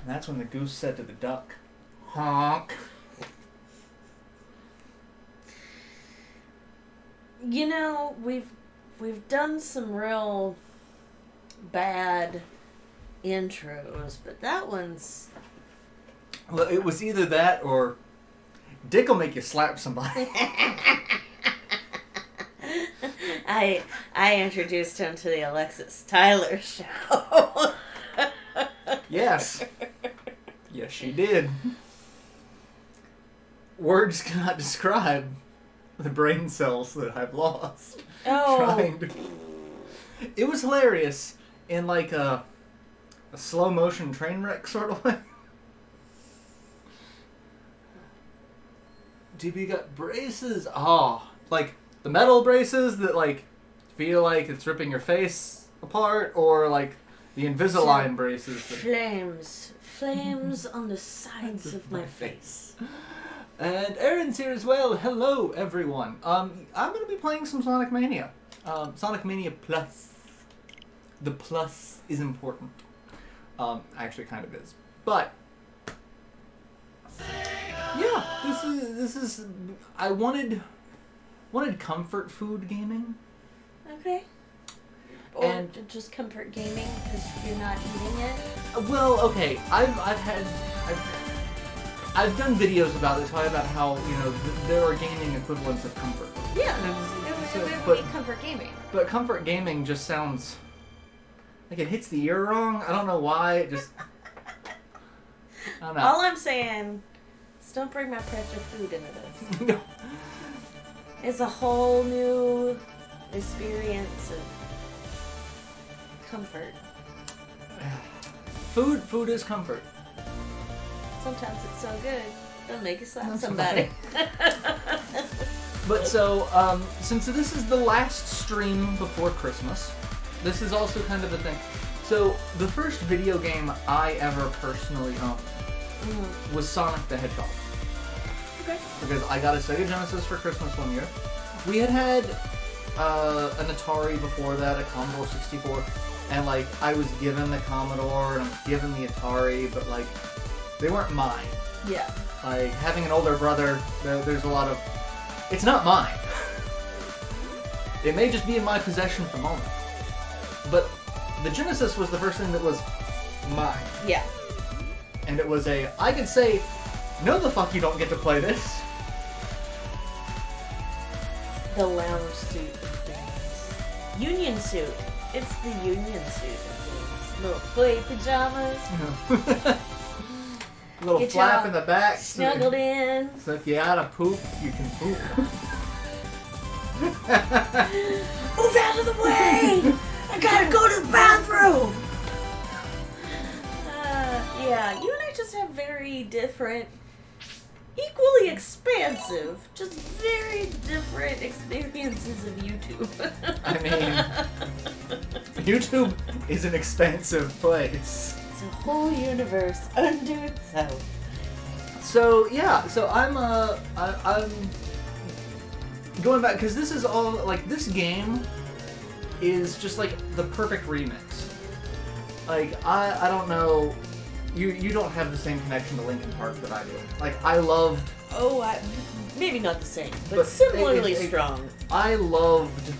And that's when the goose said to the duck, honk. You know, we've done some real bad intros, but that one's... Well, it was either that or Dick will make you slap somebody. I introduced him to the Alexis Tyler show. Yes. Yes, she did. Words cannot describe the brain cells that I've lost. Oh. It was hilarious in like a slow motion train wreck sort of way. DB got braces. Oh, like the metal braces that like feel like it's ripping your face apart, or like the Invisalign braces. That... Flames on the sides of my face. And Aaron's here as well. Hello, everyone. I'm going to be playing some Sonic Mania. Sonic Mania Plus. The plus is important. Actually, kind of is. But yeah, this is. I wanted comfort food gaming. Okay. Or just comfort gaming because you're not eating it. Well, okay. I've done videos about this, about how there are gaming equivalents of comfort. Yeah, it would be comfort gaming. But comfort gaming just sounds like it hits the ear wrong. I don't know why. It just. I don't know. All I'm saying is don't bring my pressure food into this. No. It's a whole new experience of comfort. Food is comfort. Sometimes it's so good, it'll make you slap somebody. But so, since this is the last stream before Christmas, this is also kind of a thing. So, the first video game I ever personally owned was Sonic the Hedgehog. Okay. Because I got a Sega Genesis for Christmas one year. We had an Atari before that, a Commodore 64, and like I was given the Commodore and I was given the Atari, but like they weren't mine. Yeah. Like having an older brother, there's a lot of. It's not mine. It may just be in my possession for the moment. But the Genesis was the first thing that was mine. Yeah. And it was I could say, no the fuck you don't get to play this. The lounge suit of things. Union suit. It's the union suit of things. Little play pajamas. Little Get flap in the back. Snuggled in. So if you gotta poop, you can poop. Move out of the way! I gotta go to the bathroom! Yeah, you and I just have very different, equally expansive, just very different experiences of YouTube. I mean, YouTube is an expansive place. It's a whole universe unto itself. So yeah, so I'm going back because this is all like this game is just like the perfect remix. Like I don't know, you don't have the same connection to Linkin Park that I do. Like I loved. Maybe not the same, but similarly strong. I loved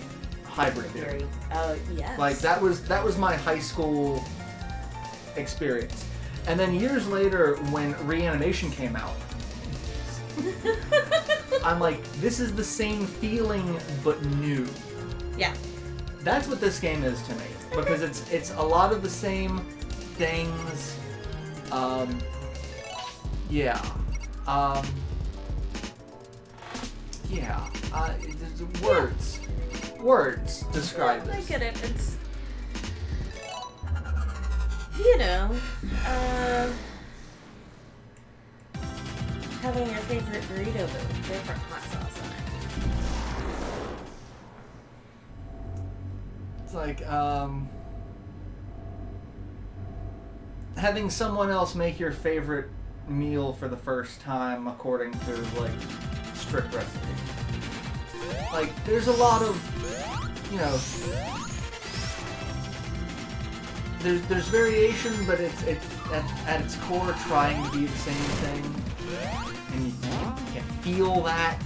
Hybrid Theory. Oh yes. Like that was my high school experience. And then years later, when Reanimation came out, I'm like, this is the same feeling, but new. Yeah. That's what this game is to me. Because it's a lot of the same things. Words describe this. I get it. It's... having your favorite burrito with different hot sauce on it. It's like, having someone else make your favorite meal for the first time according to, like, strict recipe. Like, there's a lot of, there's variation, but at its core trying to be the same thing, and you can feel that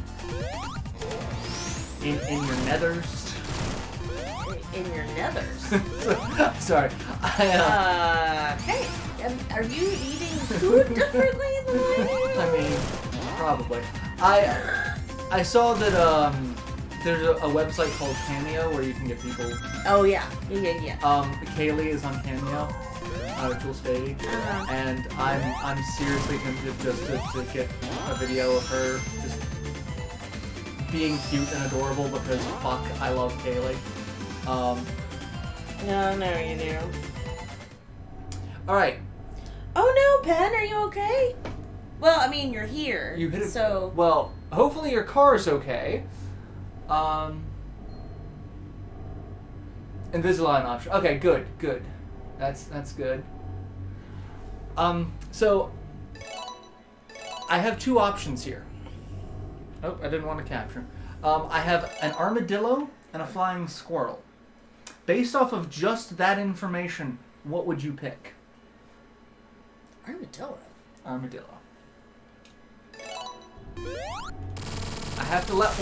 in your nethers. In your nethers? Sorry. Hey, are you eating food differently than I am? I mean, probably. I saw that there's a website called Cameo where you can get people. Oh yeah. Kaylee is on Cameo, Jules Fady, and I'm seriously tempted just to get a video of her just being cute and adorable because fuck, I love Kaylee. No, you do. All right. Oh no, Pen, are you okay? Well, I mean, you're here. You hit it. So. Well, hopefully your car's okay. Invisalign option. Okay, good. That's good. So I have two options here. Oh, I didn't want to capture. I have an armadillo and a flying squirrel. Based off of just that information, what would you pick? Armadillo. I have to let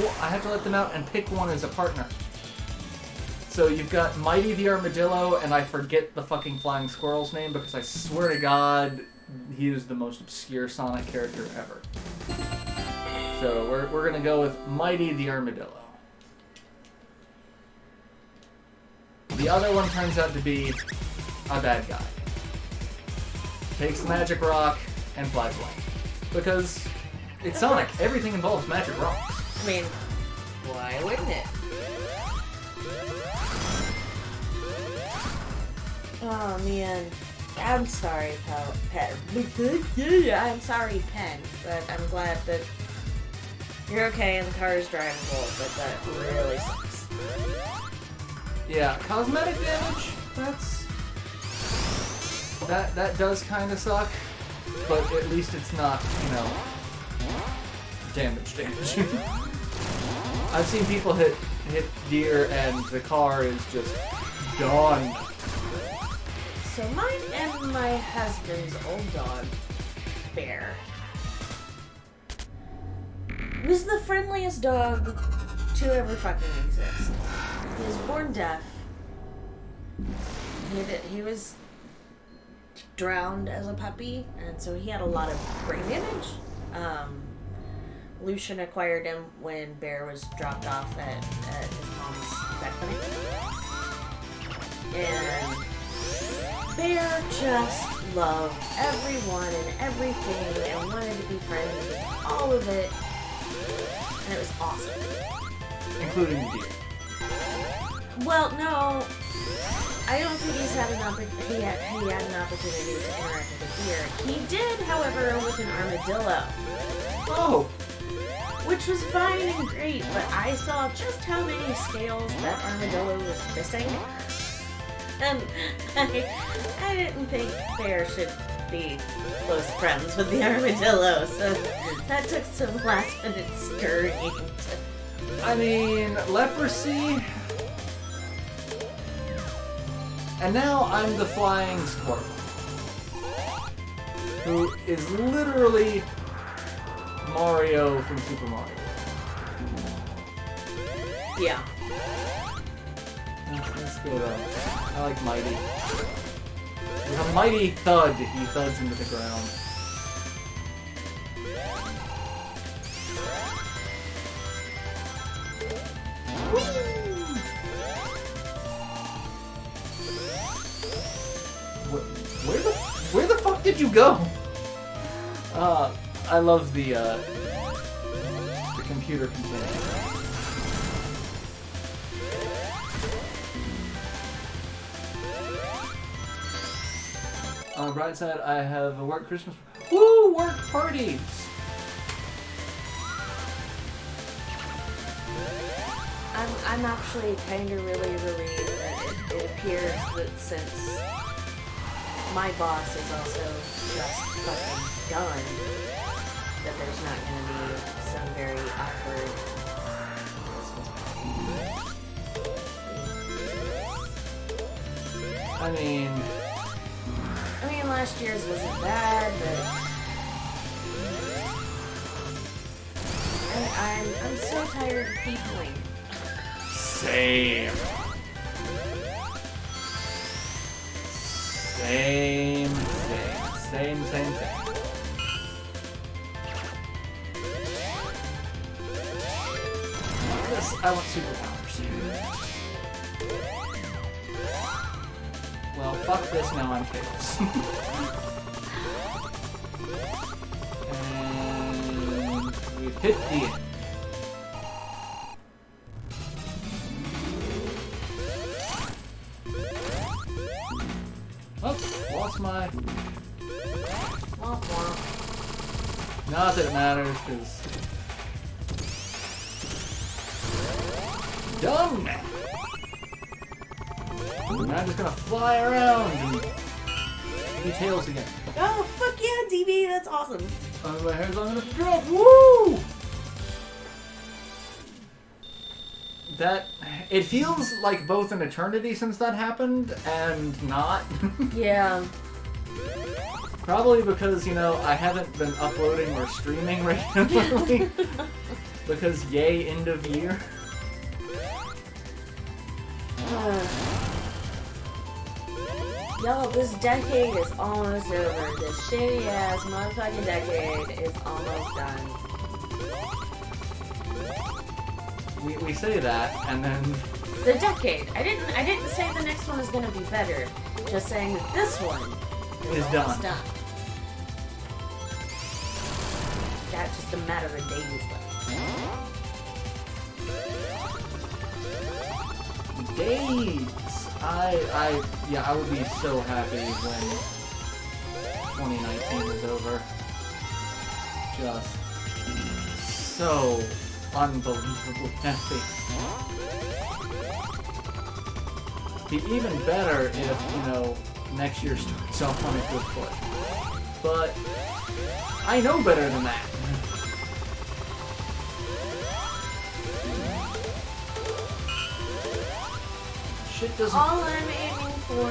them out and pick one as a partner. So you've got Mighty the Armadillo, and I forget the fucking flying squirrel's name because I swear to God, he is the most obscure Sonic character ever. So we're gonna go with Mighty the Armadillo. The other one turns out to be a bad guy. Takes the magic rock and flies away. Because it's Sonic. Everything involves magic rocks. I mean, why wouldn't it? Oh man, I'm sorry, Pen. I'm sorry, Pen, but I'm glad that you're okay and the car is drivable, but that really sucks. Yeah, cosmetic damage, that does kind of suck, but at least it's not, damage. I've seen people hit deer and the car is just done. So mine and my husband's old dog, Bear, was the friendliest dog to ever fucking exist. He was born deaf. He was drowned as a puppy, and so he had a lot of brain damage. Lucian acquired him when Bear was dropped off at his mom's vet clinic. And Bear just loved everyone and everything and wanted to be friends with all of it. And it was awesome. Including the deer. Well, no. I don't think he's had an opportunity. He had an opportunity to interact with a deer. He did, however, with an armadillo. Oh! Which was fine and great, but I saw just how many scales that armadillo was missing. And I didn't think Bear should be close friends with the armadillo, so that took some last minute scurrying. I mean, leprosy. And now I'm the flying squirrel, who is literally Mario from Super Mario. Yeah. Let's go though. I like Mighty. With a mighty thud, he thuds into the ground. Where the fuck did you go? I love the computer continuing. On the bright side, I have a work Christmas. Woo! Work parties! I'm actually kind of really relieved that it appears that since my boss is also just fucking done, that there's not going to be some very awkward Christmas party. I mean, last year's wasn't bad, but I'm so tired of peopling. Same. Same. This, I want superpowers. Well, fuck this, now I'm Tails. And we've hit the end. Oh, lost my... Womp womp. Not that it matters, because... Done! And I'm just gonna fly around and be Tails again. Oh, fuck yeah, DB, that's awesome. My hair's on the drop. Woo! That... It feels like both an eternity since that happened, and not. Yeah. Probably because, you know, I haven't been uploading or streaming regularly. Because, yay, end of year. Y'all, this decade is almost over. This shitty ass motherfucking decade is almost done. We say that, and then... The decade. I didn't say the next one is gonna be better. Just saying that this one is almost done. That's just a matter of days left. Days! I would be so happy when 2019 is over. Just so unbelievably happy. Be even better if, you know, next year starts off on a good foot. But I know better than that. Shit doesn't... All I'm aiming for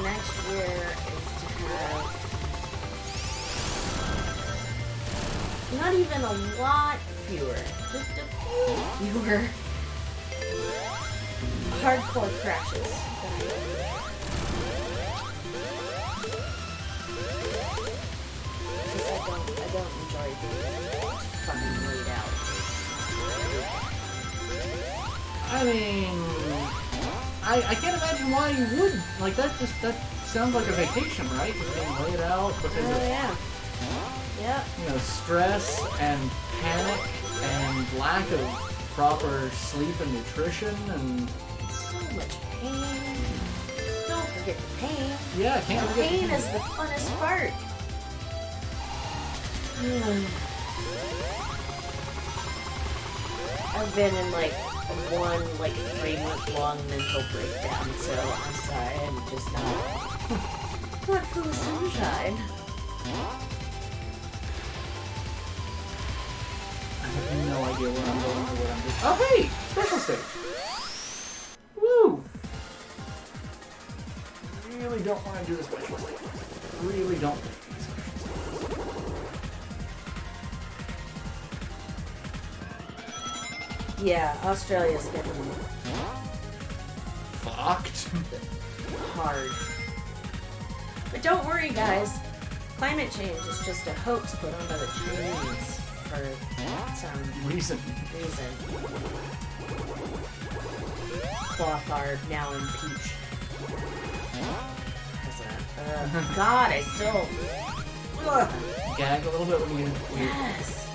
next year is to have not even a lot fewer, just a few fewer hardcore crashes. Because I don't enjoy being fucking laid out. I mean... I can't imagine why you would. Like, that sounds like a vacation, right? Just being laid out because of, yeah. Yep. you know, stress and panic and lack of proper sleep and nutrition and... So much pain. Don't forget the pain. Yeah, can't The forget... pain is the funnest part. I've been in like one 3-month-long mental breakdown, so I'm sorry, I'm just not full of sunshine. I have no idea where I'm going or what I'm doing. Oh, hey! Special stage! Woo! Really don't want to do the special stage. Really don't want to do the special stage. Yeah, Australia's getting Fucked. hard. But don't worry, guys. Climate change is just a hoax put on by the Chinese for some Reason. Cloth are now impeached. President. God, I still... Gag a little bit when you... Yes.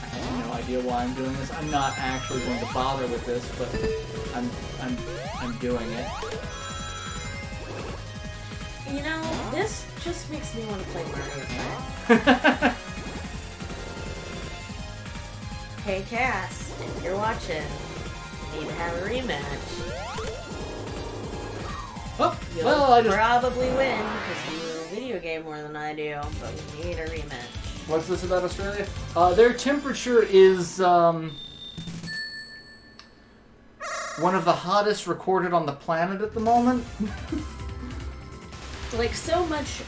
I have no idea why I'm doing this. I'm not actually going to bother with this, but I'm doing it. You know, this just makes me want to play Mario Kart. Hey Cass, if you're watching, we need to have a rematch. Oh, You'll well, I just... probably win because you video game more than I do, but we need a rematch. What's this about Australia? Their temperature is, one of the hottest recorded on the planet at the moment. Like, so much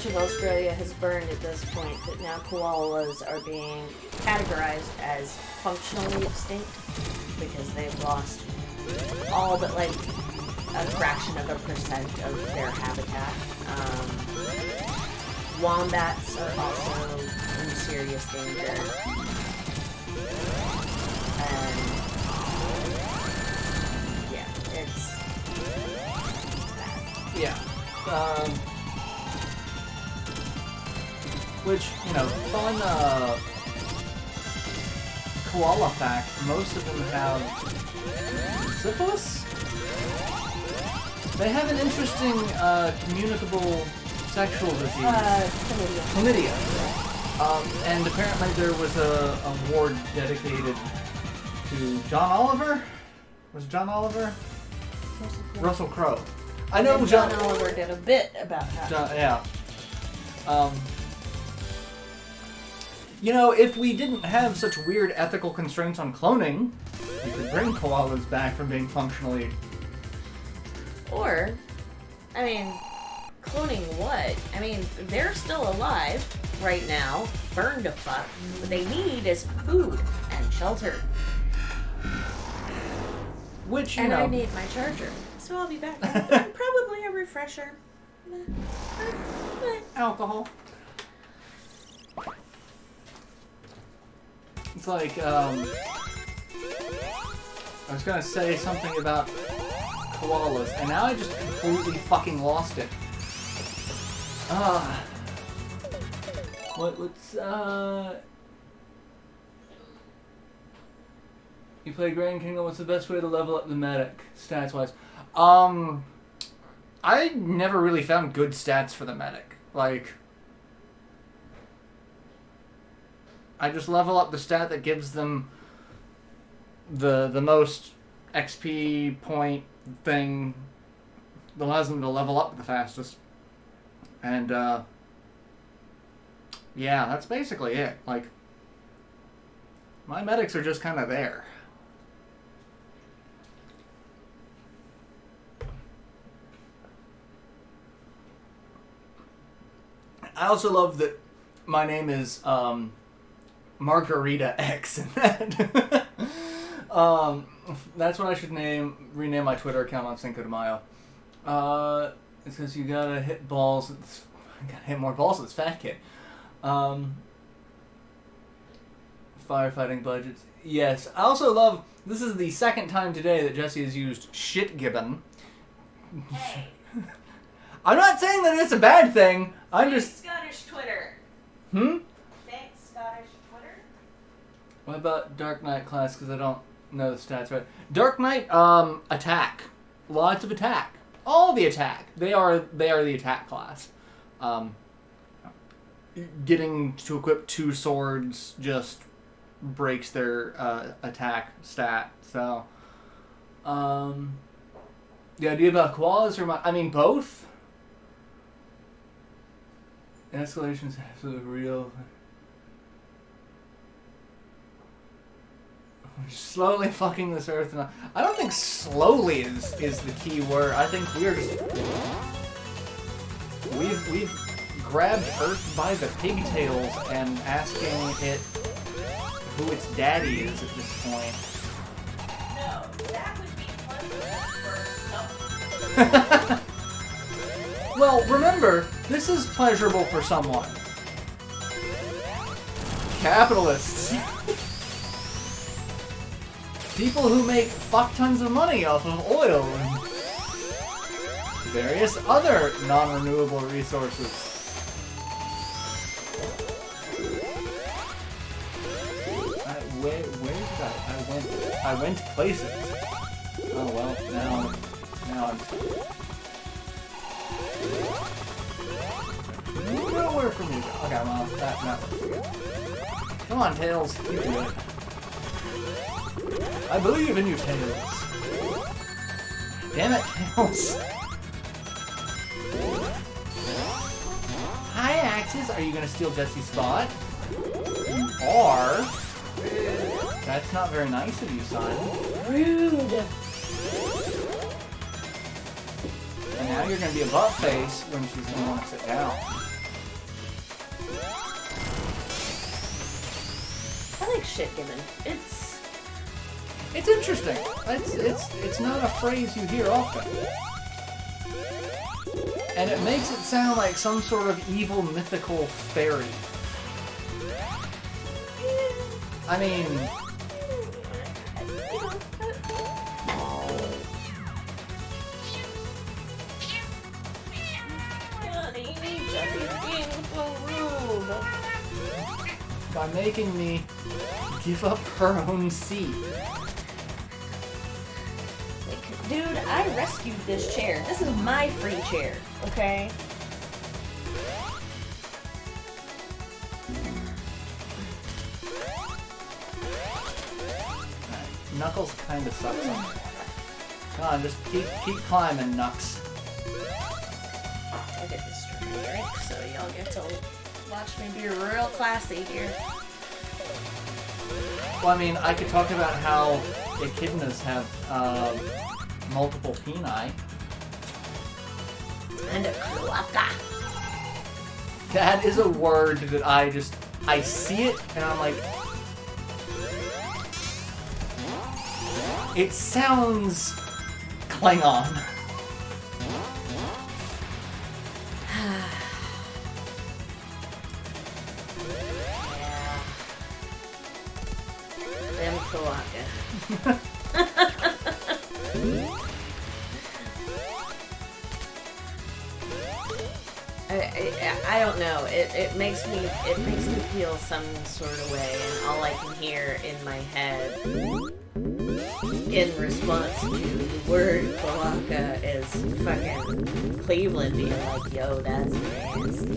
of Australia has burned at this point that now koalas are being categorized as functionally extinct because they've lost all but like a fraction of a percent of their habitat. Wombats are also in serious danger. And yeah, it's bad. Yeah. Which, you know, fun koala fact, most of them have syphilis? They have an interesting communicable sexual disease. Chlamydia. And apparently there was a ward dedicated to John Oliver? Was it John Oliver? Russell Crowe. I know John Oliver did a bit about that. Yeah. You know, if we didn't have such weird ethical constraints on cloning, we could bring koalas back from being functionally... Or, I mean, cloning what? I mean, they're still alive right now, burned to fuck. What they need is food and shelter. Which, you and know... I need my charger, so I'll be back. And probably a refresher. Alcohol. It's like, I was gonna say something about koalas, and now I just completely fucking lost it. You play Grand Kingdom, what's the best way to level up the medic, stats-wise? I never really found good stats for the medic. Like, I just level up the stat that gives them the most XP point thing that allows them to level up the fastest. And, yeah, that's basically it. Like, my medics are just kind of there. I also love that my name is, MarauderEX in that. That's what I should rename my Twitter account on Cinco de Mayo. It's because you gotta hit balls. Gotta hit more balls with this fat kid. Firefighting budgets. Yes. I also love, this is the second time today that Jesse has used shit gibbon. Hey. I'm not saying that it's a bad thing. I'm just... Scottish Twitter. Thanks, Scottish Twitter. What about Dark Knight class? Because I don't know the stats right. Dark Knight, attack. Lots of attack. All the attack. They are the attack class. Getting to equip 2 swords just breaks their attack stat. So, the idea about koalas I mean both. Escalation's absolutely real. We're slowly fucking this earth. I don't think slowly is the key word. I think we're just... We've grabbed Earth by the pigtails and asking it who its daddy is at this point. No, that would be pleasurable for someone. Well, remember, this is pleasurable for someone. Capitalists. People who make fuck tons of money off of oil and various other non-renewable resources. Where did I went places. Oh well, now I'm... Nowhere for me to go. Okay, well, that works. Come on, Tails. You do it. I believe in you, Tails. Damn it, Tails. Hi, Axis. Are you going to steal Jesse's spot? You are. That's not very nice of you, son. Rude. And now you're gonna be a butt face when she's gonna want to sit down. I like shit given. It's interesting. It's not a phrase you hear often. And it makes it sound like some sort of evil mythical fairy. I mean... by making me give up her own seat. Like, dude, I rescued this chair. This is my free chair, okay? Knuckles kind of sucks on it. Come on, just keep climbing, Nux. I get this drink, so y'all get to watch me be real classy here. Well, I mean, I could talk about how echidnas have multiple peni. And a cloaca. That is a word that I see it and I'm like, it sounds Klingon. Them cloaca. I don't know. It makes me feel some sort of way, and all I can hear in my head in response to the word cloaca is fucking Cleveland being like, "Yo, that's nasty."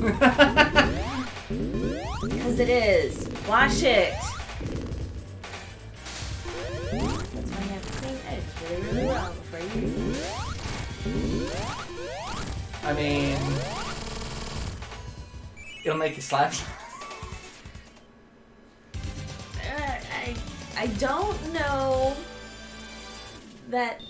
Because it is. Wash it. That's why you have to clean eggs really, really well before you use them. I mean, it'll make you slap. I don't know that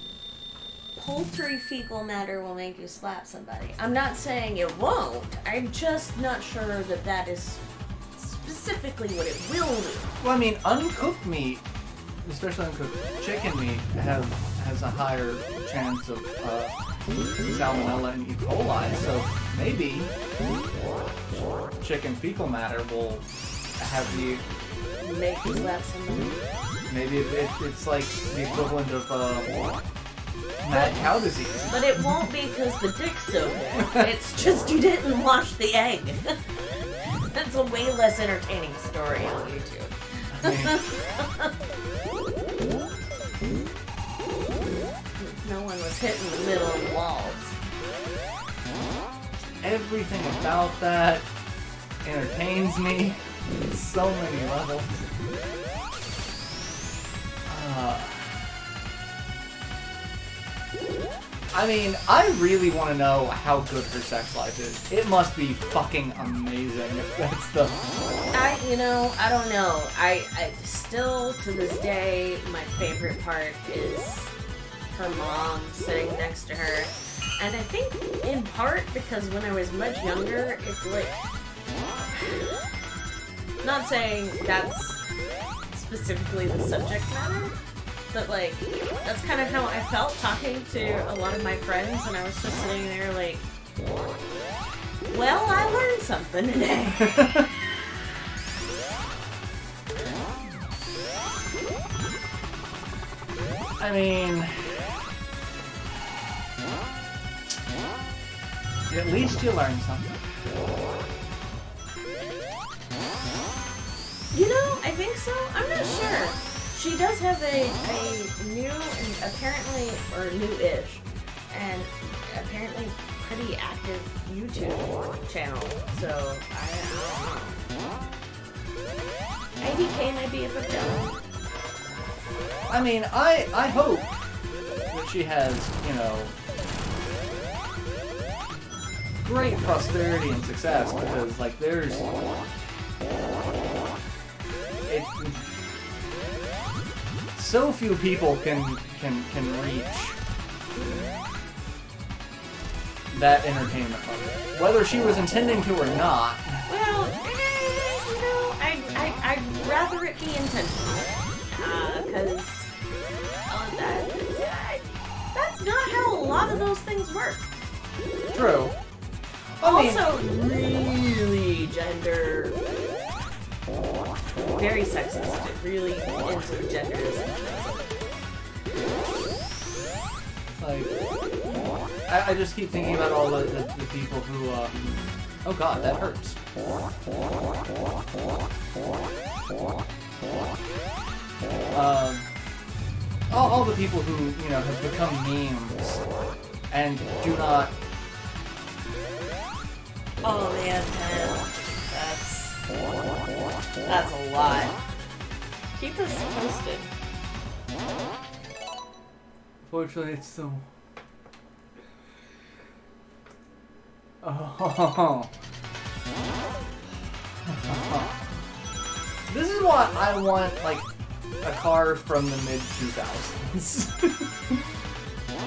poultry fecal matter will make you slap somebody. I'm not saying it won't. I'm just not sure that that is specifically what it will do. Well, I mean, uncooked meat, especially uncooked chicken meat, has a higher chance of salmonella and E. coli, so maybe chicken fecal matter will have you... Make you slap somebody. Maybe it's like the equivalent of mad cow disease. But it won't be because the dick's so big. It's just you didn't wash the egg. That's a way less entertaining story on YouTube. No one was hitting the middle of the walls. Everything about that entertains me on so many levels. I mean, I really want to know how good her sex life is. It must be fucking amazing if that's the... I don't know. I still, to this day, my favorite part is her mom sitting next to her. And I think, in part, because when I was much younger, it's like... Not saying that's specifically the subject matter, but like, that's kind of how I felt talking to a lot of my friends, and I was just sitting there like, well, I learned something today. I mean... at least you learned something. I think so. I'm not sure. She does have a new and apparently, or new-ish, and apparently pretty active YouTube channel. So, I don't know. IDK might be a fulfill. I mean, I hope that she has, great prosperity and success, because, like, so few people can reach that entertainment level, whether she was intending to or not. Well, you know, I'd rather it be intentional, because that's not how a lot of those things work. True. Also, really gender, very sexist. It really into the genderism. Like, I just keep thinking about all the people who, oh god, that hurts. All the people who, you know, have become memes and do not... Oh man, that's a lot. Keep us posted. Fortunately, it's so... Oh. This is why I want, like, a car from the mid-2000s.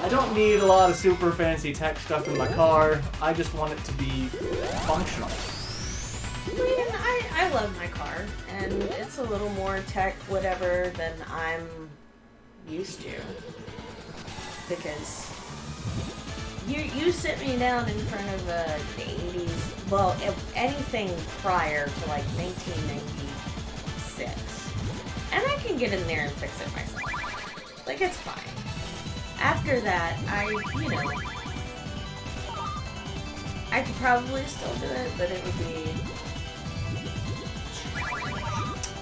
I don't need a lot of super fancy tech stuff in my car. I just want it to be functional. I mean, I love my car, and it's a little more tech whatever than I'm used to. Because you sit me down in front of the 80s, well, anything prior to like 1996, and I can get in there and fix it myself. Like, it's fine. After that, I could probably still do it, but it would be...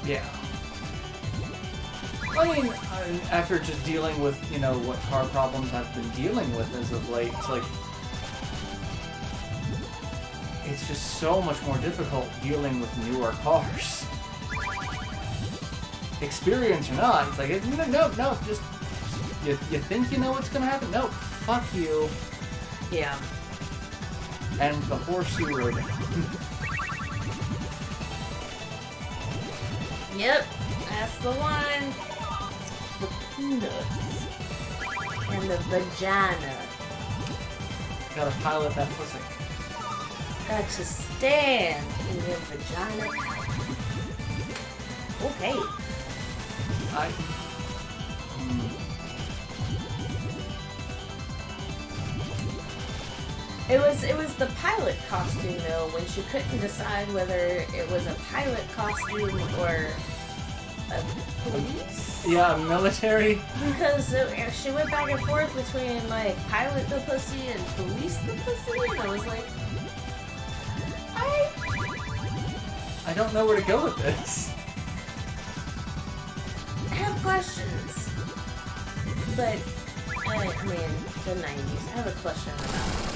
Yeah. I mean, after just dealing with, you know, what car problems I've been dealing with as of late, it's like... It's just so much more difficult dealing with newer cars. Experience or not, it's like, no, just... You think you know what's gonna happen? No, fuck you. Yeah. And the horse you rode. Yep, that's the one. The peanuts. And the vagina. Gotta pilot that pussy. Got to stand in your vagina. Okay. It was the pilot costume though, when she couldn't decide whether it was a pilot costume or a police. Yeah, military. Because she went back and forth between like pilot the pussy and police the pussy, and I was like, I don't know where to go with this. I have questions, but I mean the 90s. I have a question about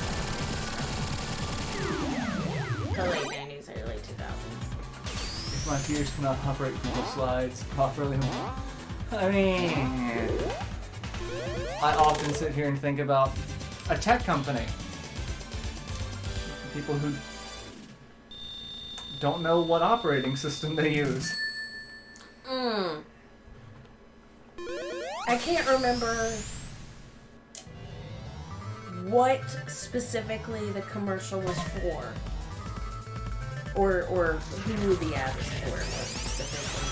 the late 90s, early 2000s. If my fears cannot operate Google Slides properly, I mean, I often sit here and think about a tech company. People who don't know what operating system they use. I can't remember what specifically the commercial was for. Or who the ad was for specifically.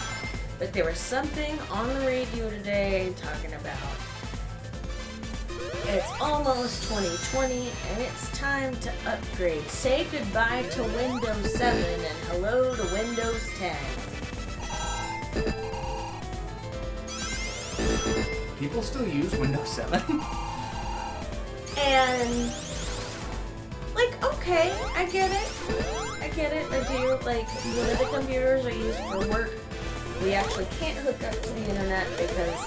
But there was something on the radio today talking about it's almost 2020 and it's time to upgrade. Say goodbye to Windows 7 and hello to Windows 10. People still use Windows 7? And, like, okay, I get it. I do. Like, one of the computers I use for work, we actually can't hook up to the internet because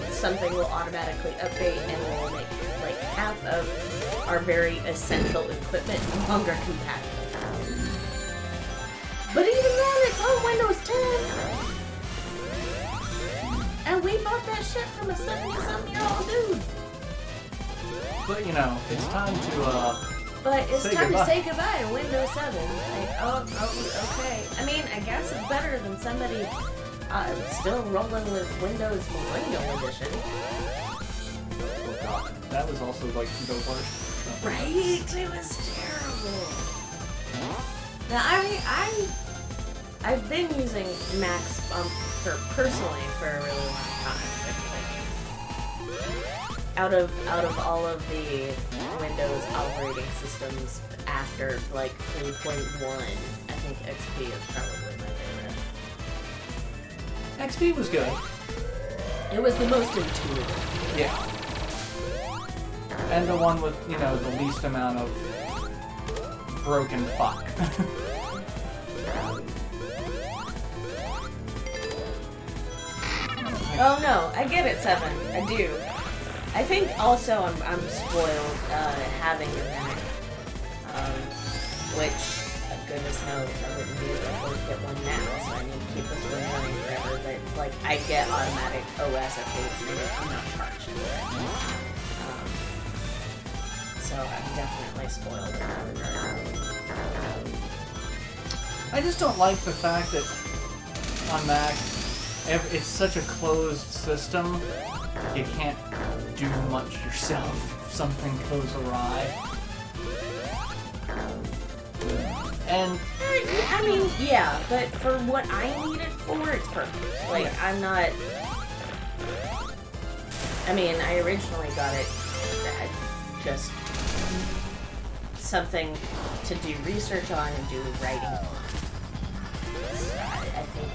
something will automatically update and will make, like, half of our very essential equipment no longer compatible. But even then, it's on Windows 10. And we bought that shit from a 70-something-year-old dude. But, you know, it's time to, But it's say time goodbye. to say goodbye to Windows 7. Like, oh, okay. I mean, I guess it's better than somebody I'm still rolling with Windows Millennial Edition. Oh god, that was also like the worst. Right? It was terrible. Now I've been using Macs personally for a really long time. Out of all of the Windows operating systems after like 3.1, I think XP is probably my favorite. XP was good. It was the most intuitive. Yeah. And the one with, you know, the least amount of broken fuck. Oh no, I get it, 7. I do. I think also I'm spoiled having a Mac, which goodness knows I wouldn't be able to afford to get one now, so I need to keep this one running forever. But like I get automatic OS updates and I'm not charged. So I'm definitely spoiled in that regard. I just don't like the fact that on Mac, it's such a closed system, you can't do much yourself if something goes awry. And I mean, yeah, but for what I need it for, it's perfect. Like, I'm not... I mean, I originally got it just something to do research on and do writing on. So I think...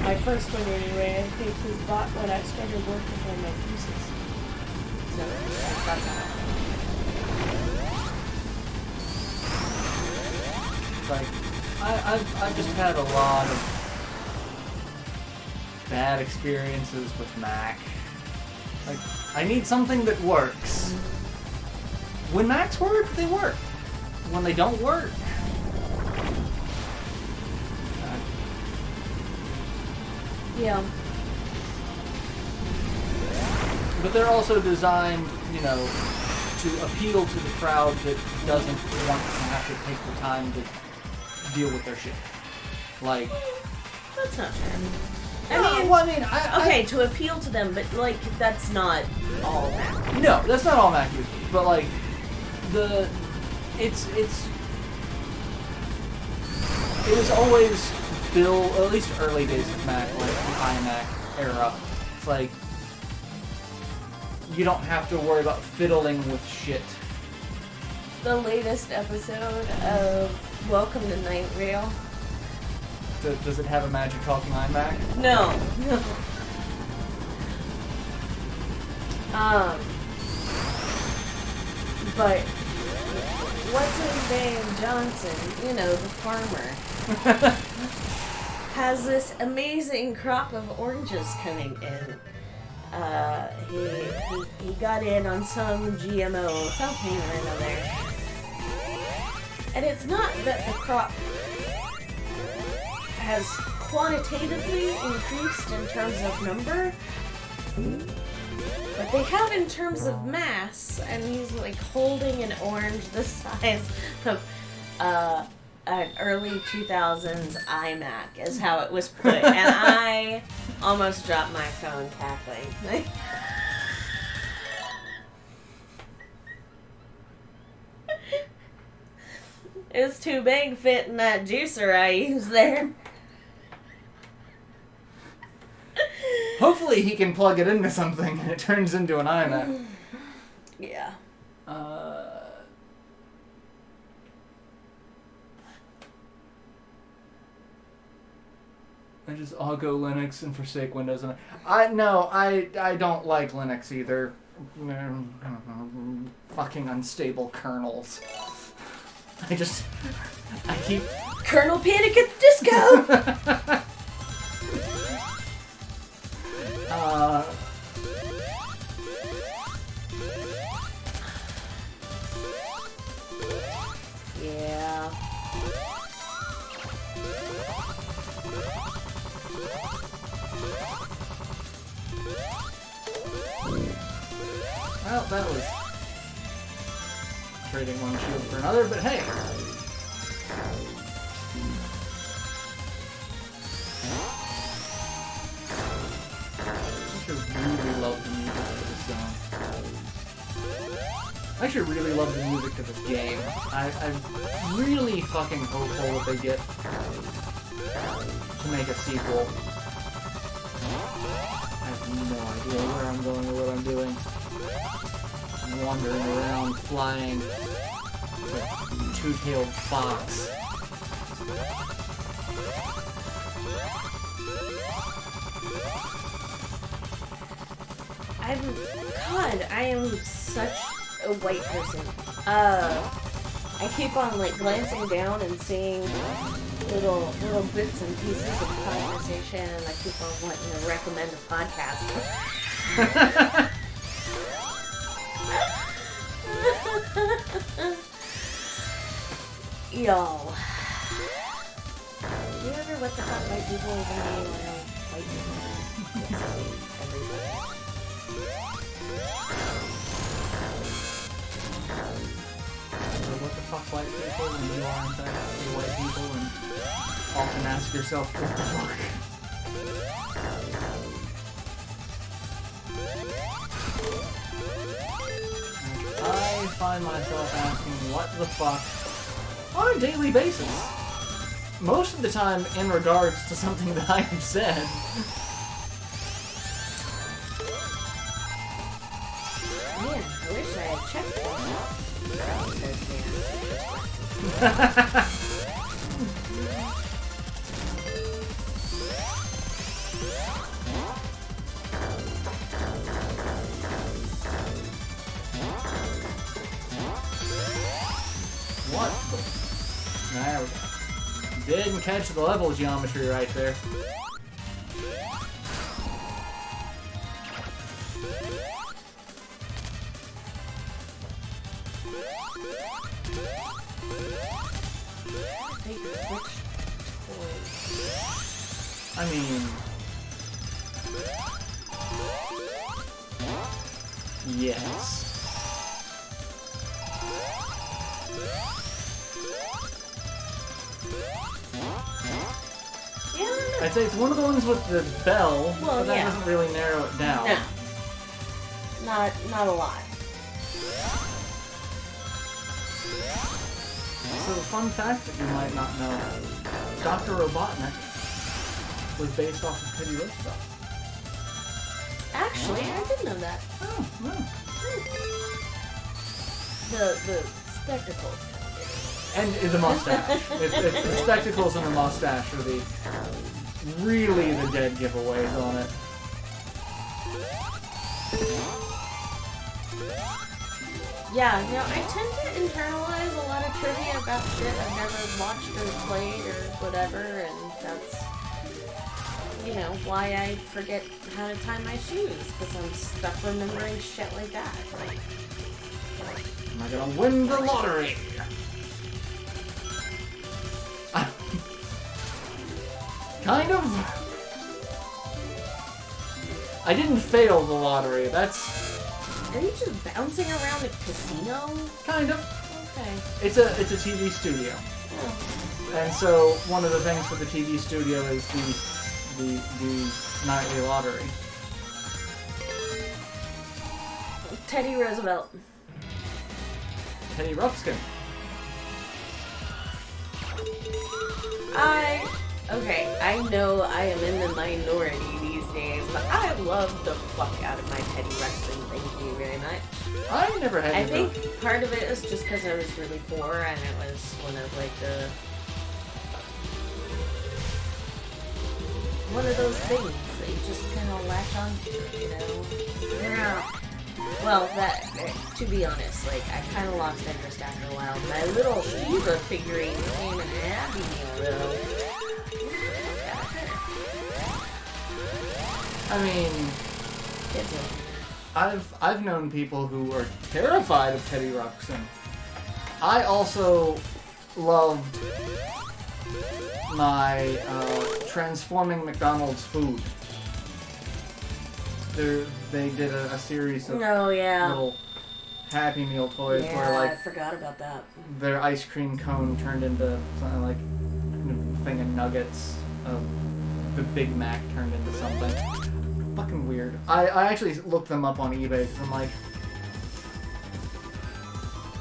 My first one, anyway, I think was bought when I started working on my thesis. So, that's how. like, I've just had a lot of bad experiences with Mac. Like, I need something that works. When Macs work, they work. When they don't work, Yeah. but they're also designed, you know, to appeal to the crowd that doesn't want to have to take the time to deal with their shit. Like, That's not true. I to appeal to them, but like that's not all Mac. No, that's not all Mac users, but like it was always built, at least early days of Mac, like the iMac era. It's like you don't have to worry about fiddling with shit. The latest episode of Welcome to Night Vale. Does it have a magic talking iMac? No. But what's his name? Johnson, you know, the farmer, has this amazing crop of oranges coming in. He got in on some GMO, something or another. And it's not that the crop has quantitatively increased in terms of number, but they have in terms of mass, and he's like holding an orange the size of an early 2000s iMac is how it was put, and I almost dropped my phone cackling. It's too big fitting that juicer I use there. Hopefully he can plug it into something and it turns into an iMac. Yeah. I just I'll go Linux and forsake Windows. And I don't like Linux either. Fucking unstable kernels. I keep Kernel Panic at the Disco. Yeah. Well, that was trading one shield for another, but hey. I actually really love the music to this game. I'm really fucking hopeful that they get to make a sequel. I have no idea where I'm going or what I'm doing. I'm wandering around, flying like a two-tailed fox. I am such a white person. I keep on like glancing down and seeing little bits and pieces of conversation, and I keep on wanting to recommend a podcast. Y'all, you ever what the fuck white people is white people? What the fuck white people when you are in fact white people, and often ask yourself what the fuck. I find myself asking what the fuck on a daily basis. Most of the time in regards to something that I have said. Man, I wish I had checked that. What the? There we go. Didn't catch the level geometry right there. I mean, yes. Yeah. I'd say it's one of the ones with the bell, Well, but that yeah. doesn't really narrow it down. No. Not a lot. So, fun fact that you might not know, Dr. Robotnik was based off of Teddy Roosevelt. Actually, I did know that. Oh, no. The spectacles. And the mustache. It's the spectacles and the mustache are the really the dead giveaways on it. Yeah, no, I tend to internalize a lot of trivia about shit I've never watched or played or whatever, and that's, you know, why I forget how to tie my shoes, because I'm stuck remembering shit like that. Am I gonna win the lottery? Kind of. I didn't fail the lottery. That's Are you just bouncing around a casino? kind of. Okay. It's a TV studio, Oh. and so one of the things for the TV studio is the nightly lottery. Teddy Roosevelt. Teddy Ruxpin. Okay, I know I am in the minority these days, but I love the fuck out of my Teddy Ruxpin. Thank you very much. I never had. I think part of it is just because I was really poor, and it was one of those things that you just kind of latch onto, you know? Yeah. Well, to be honest, like, I kind of lost interest after a while. My little Shiva figurine became an Happy Meal, though. I mean, I've known people who are terrified of Teddy Ruxpin. I also loved my transforming McDonald's food. They did a series of little Happy Meal toys where, like, I forgot about that. their ice cream cone turned into something like a thing of nuggets. The Big Mac turned into something. Fucking weird. I actually looked them up on eBay because I'm like,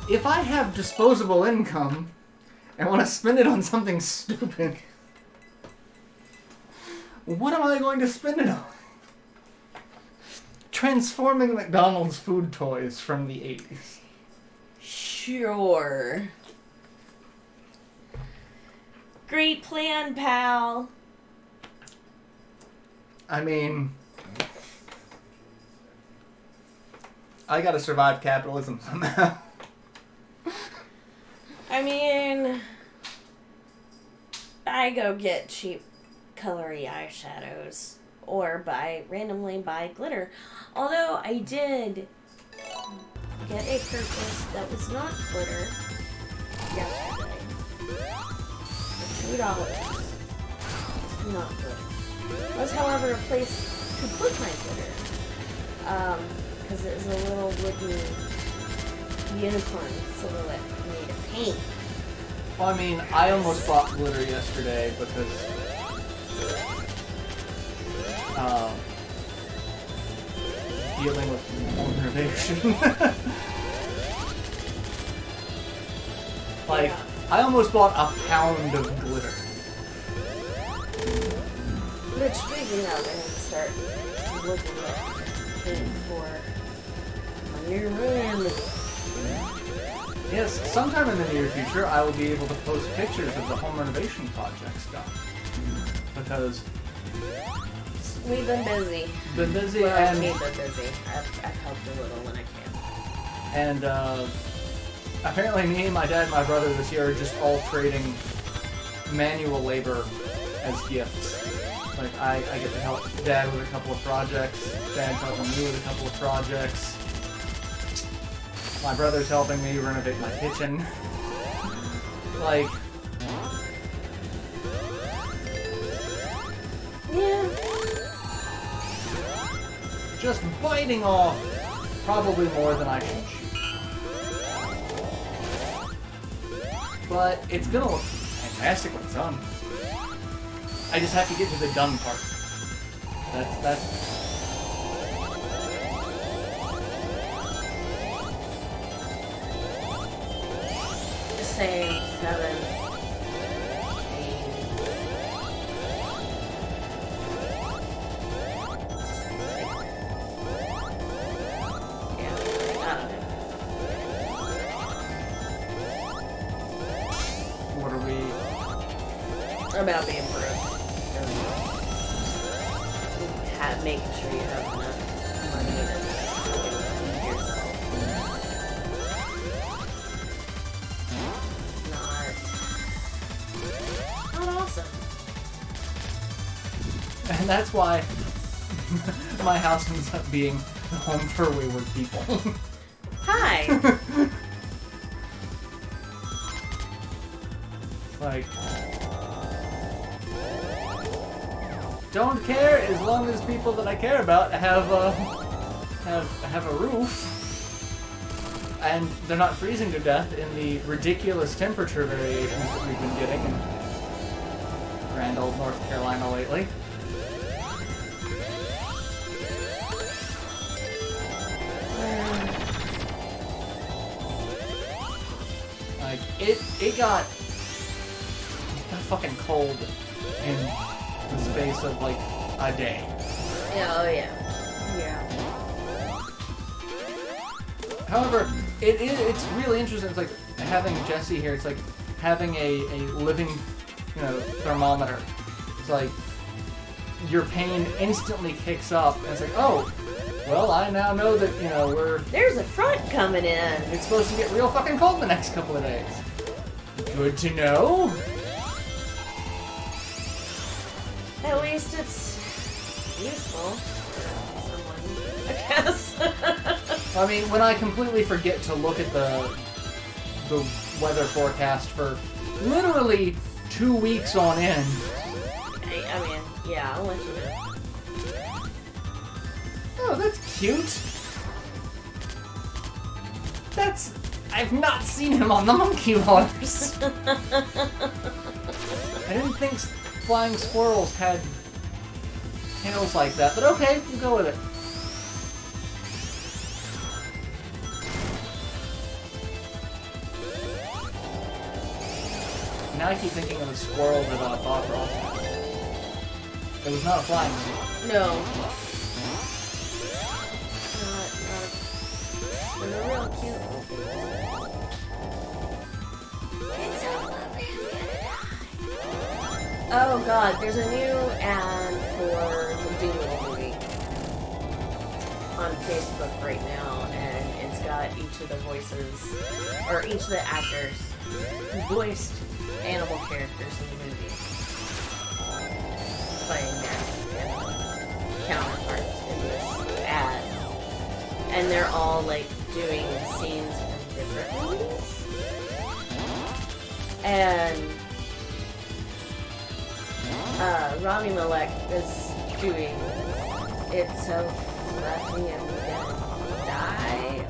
if I have disposable income and want to spend it on something stupid, what am I going to spend it on? Transforming McDonald's food toys from the 80s. Sure. Great plan, pal. I mean, I gotta survive capitalism somehow. I mean, I go get cheap colory eyeshadows or randomly buy glitter. Although I did get a purchase that was not glitter yesterday. For $2. Not glitter. It was, however, a place to put my glitter. Because it was a little wooden unicorn silhouette for me to paint. Well, I mean, I almost bought glitter yesterday because dealing with motivation. Like, Yeah. I almost bought a pound of glitter. Which, speaking of, I'm going to start looking at paint for my new room. Yes, sometime in the near future, I will be able to post pictures of the home renovation projects done. Because We've been busy. been busy Well, and we've been busy. I've helped a little when I can. and apparently me and my dad and my brother this year are just all trading manual labor as gifts. Like, I get to help Dad with a couple of projects, Dad's helping me with a couple of projects, my brother's helping me renovate my kitchen. Like, Yeah. just biting off probably more than I should chew. But it's gonna look fantastic when it's done. I just have to get to the done part. That's Same 7. what are we? About being broke. Making sure you have enough money to feed yourself. Not awesome. And that's why my house ends up being the home for wayward people. Hi. Like, don't care as long as people that I care about have a roof, and they're not freezing to death in the ridiculous temperature variations that we've been getting in grand old North Carolina lately. Like, it got fucking cold in the space of like a day. Yeah, oh yeah. Yeah. However, it's really interesting. It's like having Jesse here. It's like having a living, thermometer. It's like your pain instantly kicks up, and it's like, oh, well, I now know that There's a front coming in. it's supposed to get real fucking cold the next couple of days. Good to know. At least it's useful for someone, I guess. I mean, when I completely forget to look at the weather forecast for literally 2 weeks on end. I mean, yeah, I'll let you know. Oh, that's cute. I've not seen him on the monkey bars. I didn't think flying squirrels had tails like that, but okay, we'll go with it. now I keep thinking of the squirrel that Bob Ross had. It was not a flying squirrel. No. They're real cute. It's so lovely, I'm gonna die. Oh god, there's a new ad for the Doom movie on Facebook right now, and it's got each of the voices, or each of the actors who voiced animal characters in the movie playing their animal counterparts in this ad. And they're all like doing scenes from different movies. And Rami Malek is doing It's So Fluffy I'm Gonna Die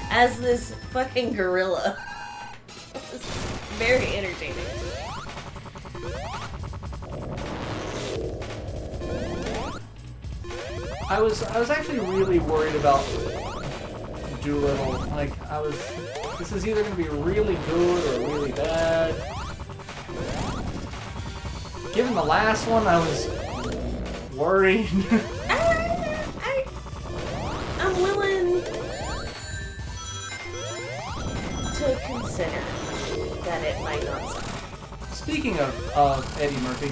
as this fucking gorilla. It's very entertaining. I was actually really worried about Doolittle. Like, this is either going to be really good or really bad. Given the last one, I was worried. I'm willing to consider that it might not suck. Speaking of Eddie Murphy,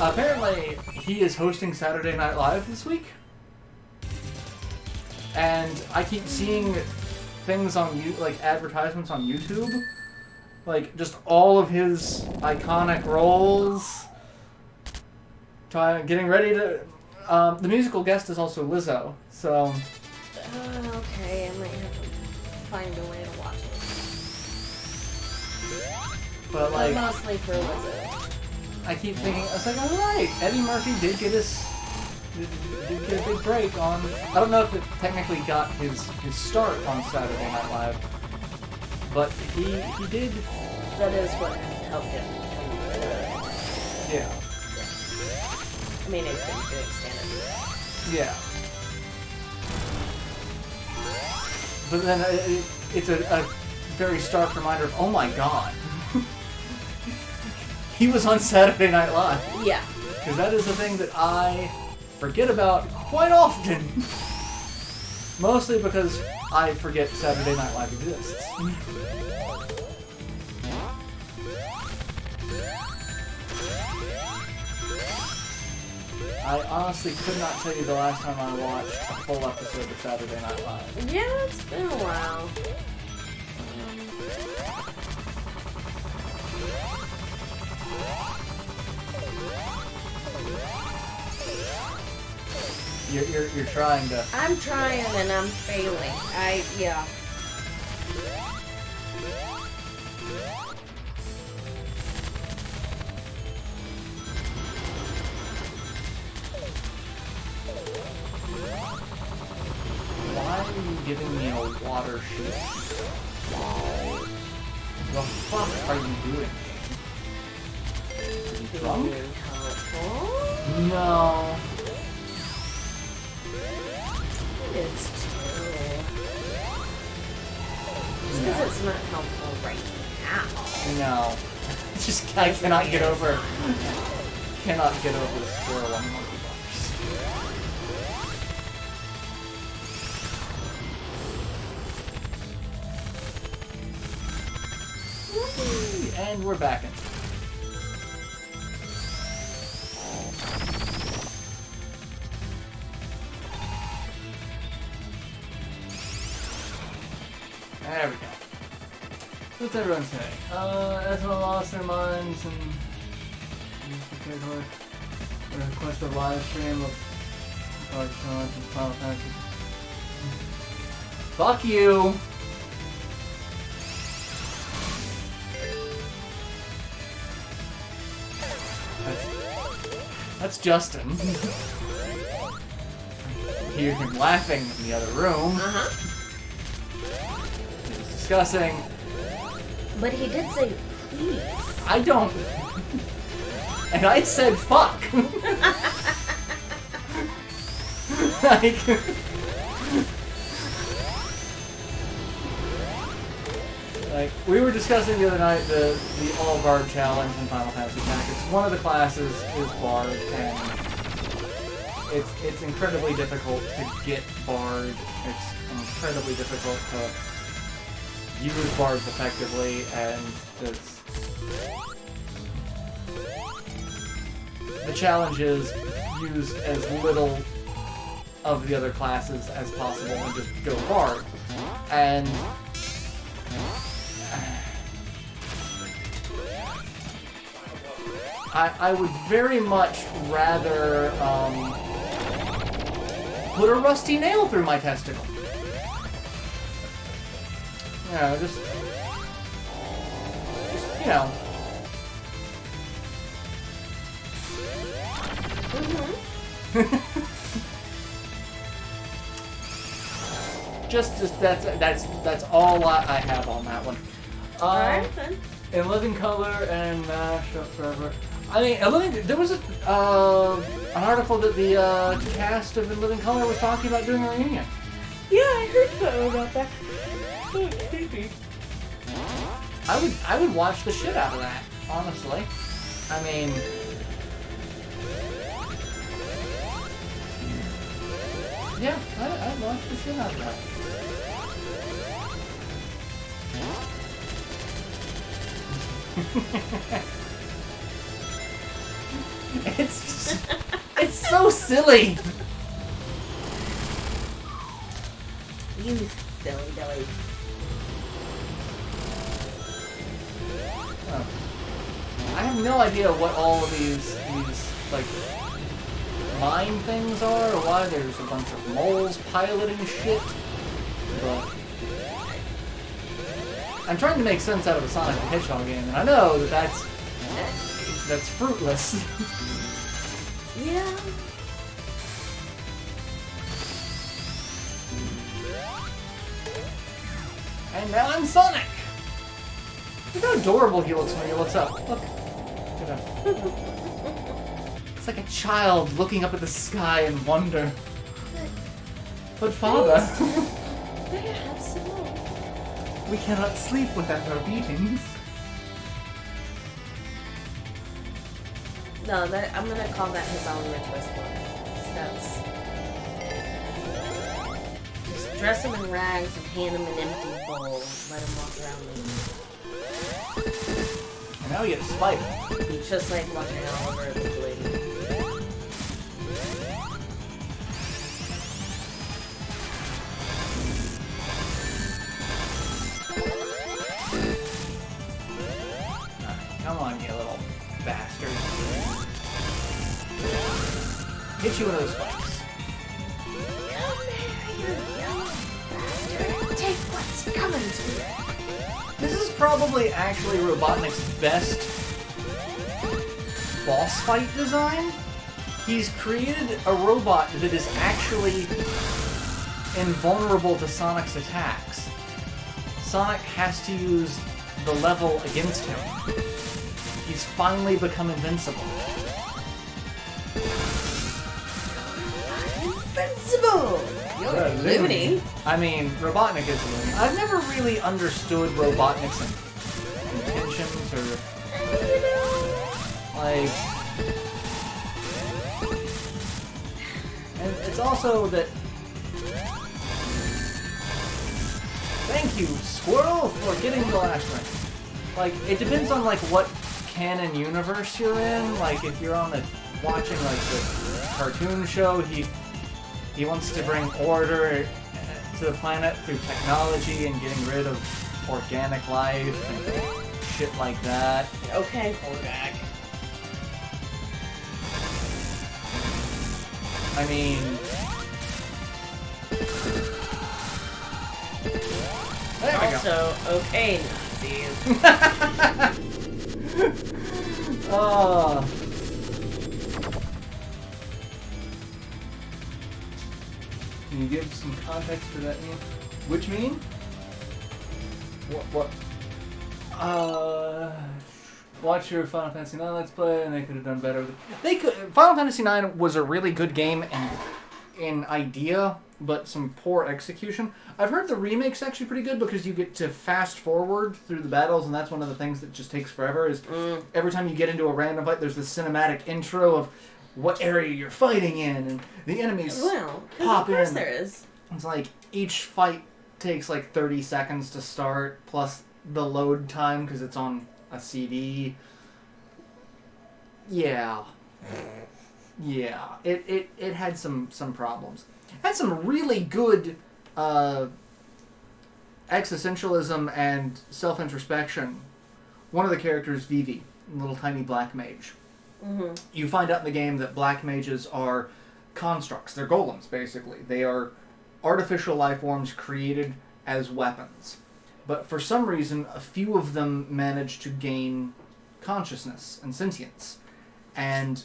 apparently he is hosting Saturday Night Live this week. And I keep seeing things on like advertisements on YouTube, like just all of his iconic roles. Getting ready to. The musical guest is also Lizzo, so. Okay, I might have to find a way to watch it. But like, mostly for Lizzo. I keep thinking, I was like, all right, Eddie Murphy did get a big break on. I don't know if it technically got his start on Saturday Night Live, but he did. That is what helped him. Yeah. I mean, it's been doing stand-up. Yeah. But then it's a very stark reminder of, oh my god, he was on Saturday Night Live. Yeah. Because that is a thing that I forget about quite often. Mostly because I forget Saturday Night Live exists. I honestly could not tell you the last time I watched a full episode of Saturday Night Live. Yeah, it's been a while. You're trying to. I'm trying and I'm failing. Yeah. Why are you giving me a water sheet? The fuck are you doing? Are you drunk? No. It's true. Just because it's not helpful right now. No. Just I cannot get over the squirrel on monkey bars. And we're back in. There we go. What's everyone saying? Everyone lost their minds and request a live stream of Sean from Final Fantasy. Fuck you! That's Justin. I hear him laughing in the other room. Discussing. But he did say please. I don't. And I said fuck. Like. Like, we were discussing the other night the all guard challenge in Final Fantasy Tactics. One of the classes is Bard, and it's incredibly difficult to get Bard. It's incredibly difficult to use Bards effectively, and the challenge is use as little of the other classes as possible and just go Bard. And I would very much rather put a rusty nail through my testicle. You know, just you know. Just that's all I have on that one. Alright then. In Living Color and Mash Up Forever. I mean, there was an article that the cast of In Living Color was talking about doing a reunion. Yeah, I heard about that. Oh, creepy. I would watch the shit out of that, honestly. I mean, yeah, I'd watch the shit out of that. It's so silly. You silly Billy. Oh. I have no idea what all of these like mine things are, or why there's a bunch of moles piloting shit. But I'm trying to make sense out of a Sonic the Hedgehog game, and I know that's fruitless. Yeah. And now I'm Sonic! Look how adorable he looks when he looks up. Look. It's like a child looking up at the sky in wonder. But father... May I have some more? We cannot sleep without our beatings. No, I'm gonna call that his own ritualist look. That's... Just dress him in rags and hand him an empty bowl and let him walk around me. And now we get a spider. He's just like watching Oliver at the lady. Come on, you little bastard. Hit you with those spikes. Come here, you young bastard. Take what's coming to you. This is probably actually Robotnik's best boss fight design. He's created a robot that is actually invulnerable to Sonic's attacks. Sonic has to use the level against him. He's finally become invincible. Invincible! You're a loony. I mean, Robotnik is a loony. I've never really understood Robotnik's intentions or... like... And it's also that... Thank you, Squirrel, for getting the last rank. Like, it depends on, like, what canon universe you're in. Like, if you're on the... watching, like, the cartoon show, he wants to bring order to the planet through technology and getting rid of organic life and shit like that. Okay, Hordak. I mean... There we also, okay, Nazis. Oh. Can you give some context for that meme? Which meme? What? Watch your Final Fantasy IX Let's Play, and they could have done better with it. Final Fantasy IX was a really good game in idea. but some poor execution. I've heard the remake's actually pretty good because you get to fast forward through the battles, and that's one of the things that just takes forever. Is every time you get into a random fight, there's this cinematic intro of what area you're fighting in, and the enemies pop in. Of course there is. It's like each fight takes like 30 seconds to start, plus the load time because it's on a CD. Yeah. It had some problems. Had some really good existentialism and self-introspection. One of the characters, Vivi, a little tiny black mage. Mm-hmm. You find out in the game that black mages are constructs. They're golems, basically. They are artificial life forms created as weapons. But for some reason, a few of them manage to gain consciousness and sentience. And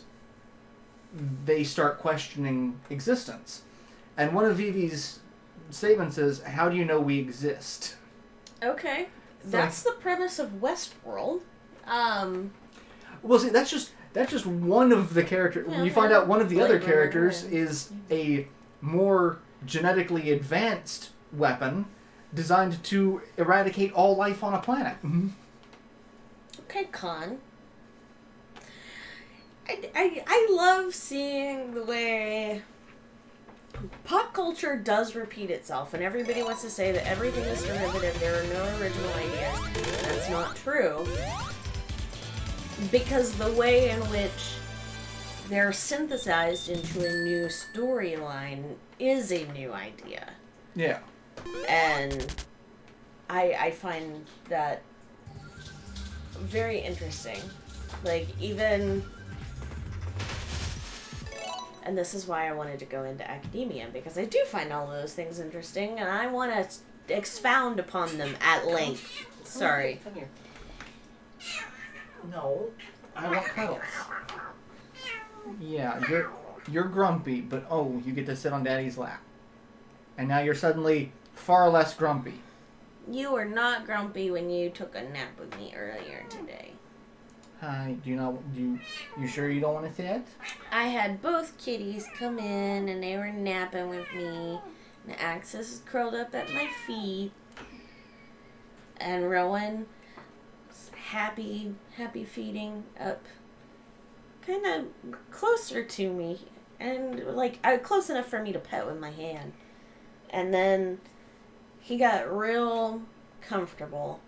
they start questioning existence. And one of Vivi's statements is, how do you know we exist? Okay. That's the premise of Westworld. Well, see, that's just one of the characters. Yeah, you find out one of the other characters is a more genetically advanced weapon designed to eradicate all life on a planet. Okay, Con. I love seeing the way pop culture does repeat itself, and everybody wants to say that everything is derivative, there are no original ideas. That's not true. Because the way in which they're synthesized into a new storyline is a new idea. Yeah. And I find that very interesting. Like, even... And this is why I wanted to go into academia, because I do find all those things interesting, and I want to expound upon them at length. Sorry. Come here. No, I want cuddles. Yeah, you're grumpy, but oh, you get to sit on Daddy's lap. And now you're suddenly far less grumpy. You were not grumpy when you took a nap with me earlier today. Hi, you sure you don't want to sit? I had both kitties come in and they were napping with me. And Axis is curled up at my feet. And Rowan was happy feeding up kind of closer to me. And like, close enough for me to pet with my hand. And then he got real comfortable.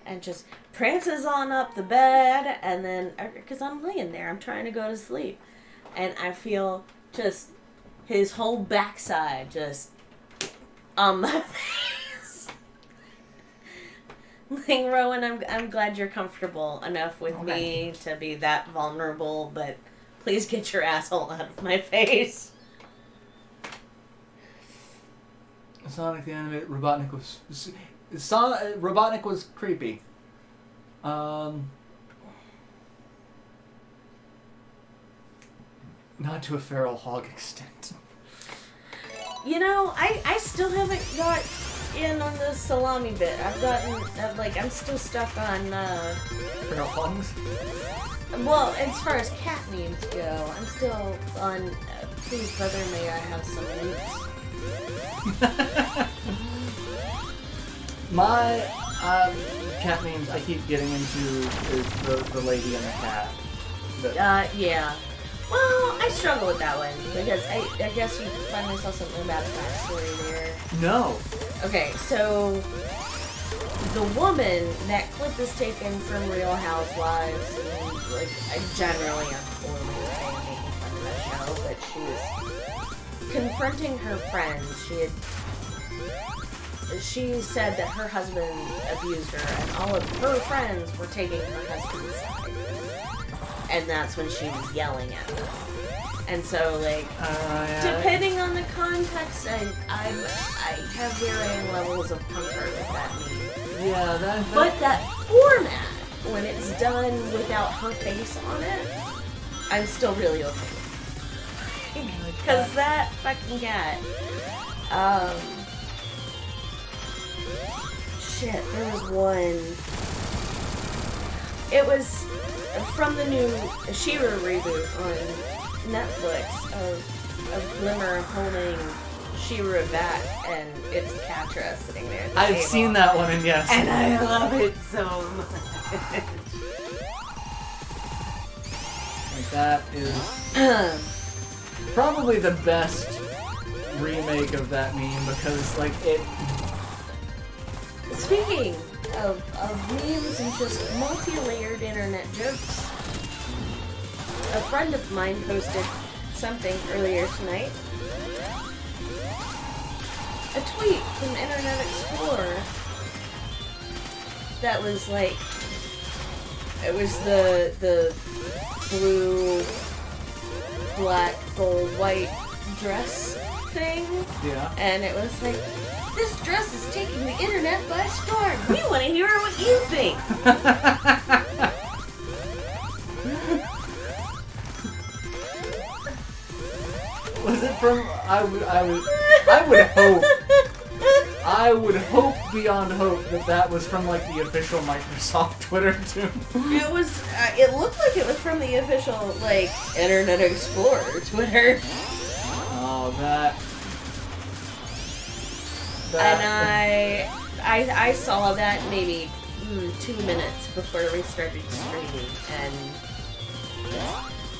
And just prances on up the bed, and then, because I'm laying there, I'm trying to go to sleep. And I feel just his whole backside just on my face. Like, Rowan, I'm glad you're comfortable enough with me to be that vulnerable, but please get your asshole out of my face. Sonic the animated Robotnik was creepy. Not to a feral hog extent. You know, I still haven't got in on the salami bit. I'm still stuck on, Feral hogs? Well, as far as cat names go, I'm still on, please brother, may I have some minutes? My cat names I keep getting into is the lady and the cat. Yeah. Well, I struggle with that one because I guess you finally saw something about the backstory there. No. Okay, so the woman, that clip is taken from Real Housewives, and like generally I'm totally okay making fun of that show, but she was confronting her friends. She said that her husband abused her, and all of her friends were taking her husband's side. And that's when she was yelling at them. And so, like, depending on the context, I have varying levels of comfort with that meme. Yeah, But that format, when it's done without her face on it, I'm still really okay with it. Because that fucking cat, shit, there was one. It was from the new She-Ra reboot on Netflix of Glimmer holding Shirabat, and it's Catra sitting there at the I've table. seen that one, and yes. And I love it so much. Like, that is probably the best remake of that meme, because, like, it... Speaking of memes and just multi-layered internet jokes, a friend of mine posted something earlier tonight. A tweet from Internet Explorer that was like, it was the blue, black, gold, white dress thing. Yeah. And it was like, this dress is taking the internet by storm. We want to hear what you think. Was it from... I would hope beyond hope that was from, like, the official Microsoft Twitter, too. It was, it looked like it was from the official, like, Internet Explorer Twitter. Oh, that... And I saw that maybe 2 minutes before we started streaming, and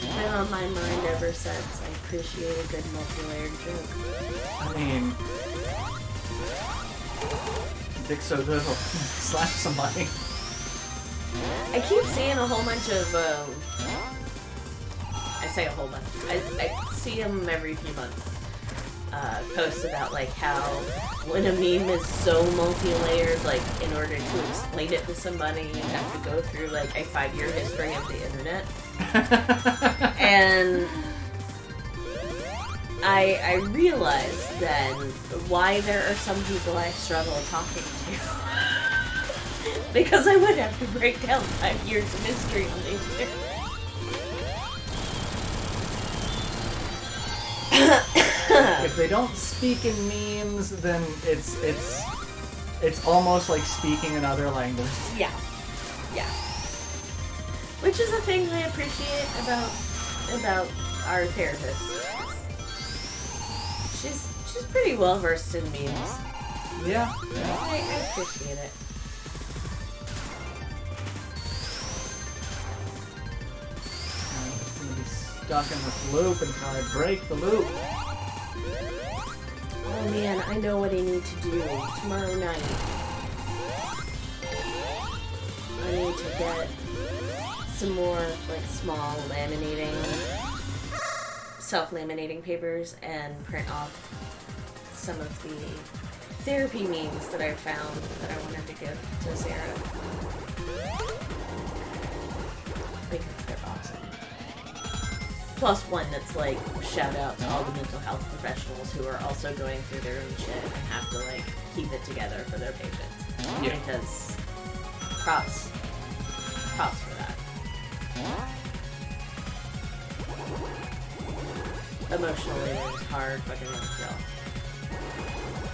it's been on my mind ever since. I appreciate a good multi-layered joke. I mean... Dick's so good, he'll slap somebody. I keep seeing a whole bunch of, I say a whole bunch. I see them every few months. Posts about, like, how when a meme is so multi-layered, like, in order to explain it to somebody, you have to go through, like, a 5-year history of the internet. And I realized then why there are some people I struggle talking to. Because I would have to break down 5 years of history on the internet. If they don't speak in memes, then it's almost like speaking another language. Yeah. Yeah. Which is a thing I appreciate about our therapist. She's pretty well versed in memes. Yeah. I appreciate it. I'm gonna be stuck in this loop until I break the loop. Oh man, I know what I need to do tomorrow night. I need to get some more, like, small laminating, self-laminating papers and print off some of the therapy memes that I found that I wanted to give to Sarah. Because they're awesome. Plus one that's like, shout out to all the mental health professionals who are also going through their own shit and have to, like, keep it together for their patients. Yeah. Because props for that. Emotional labor is hard fucking to kill.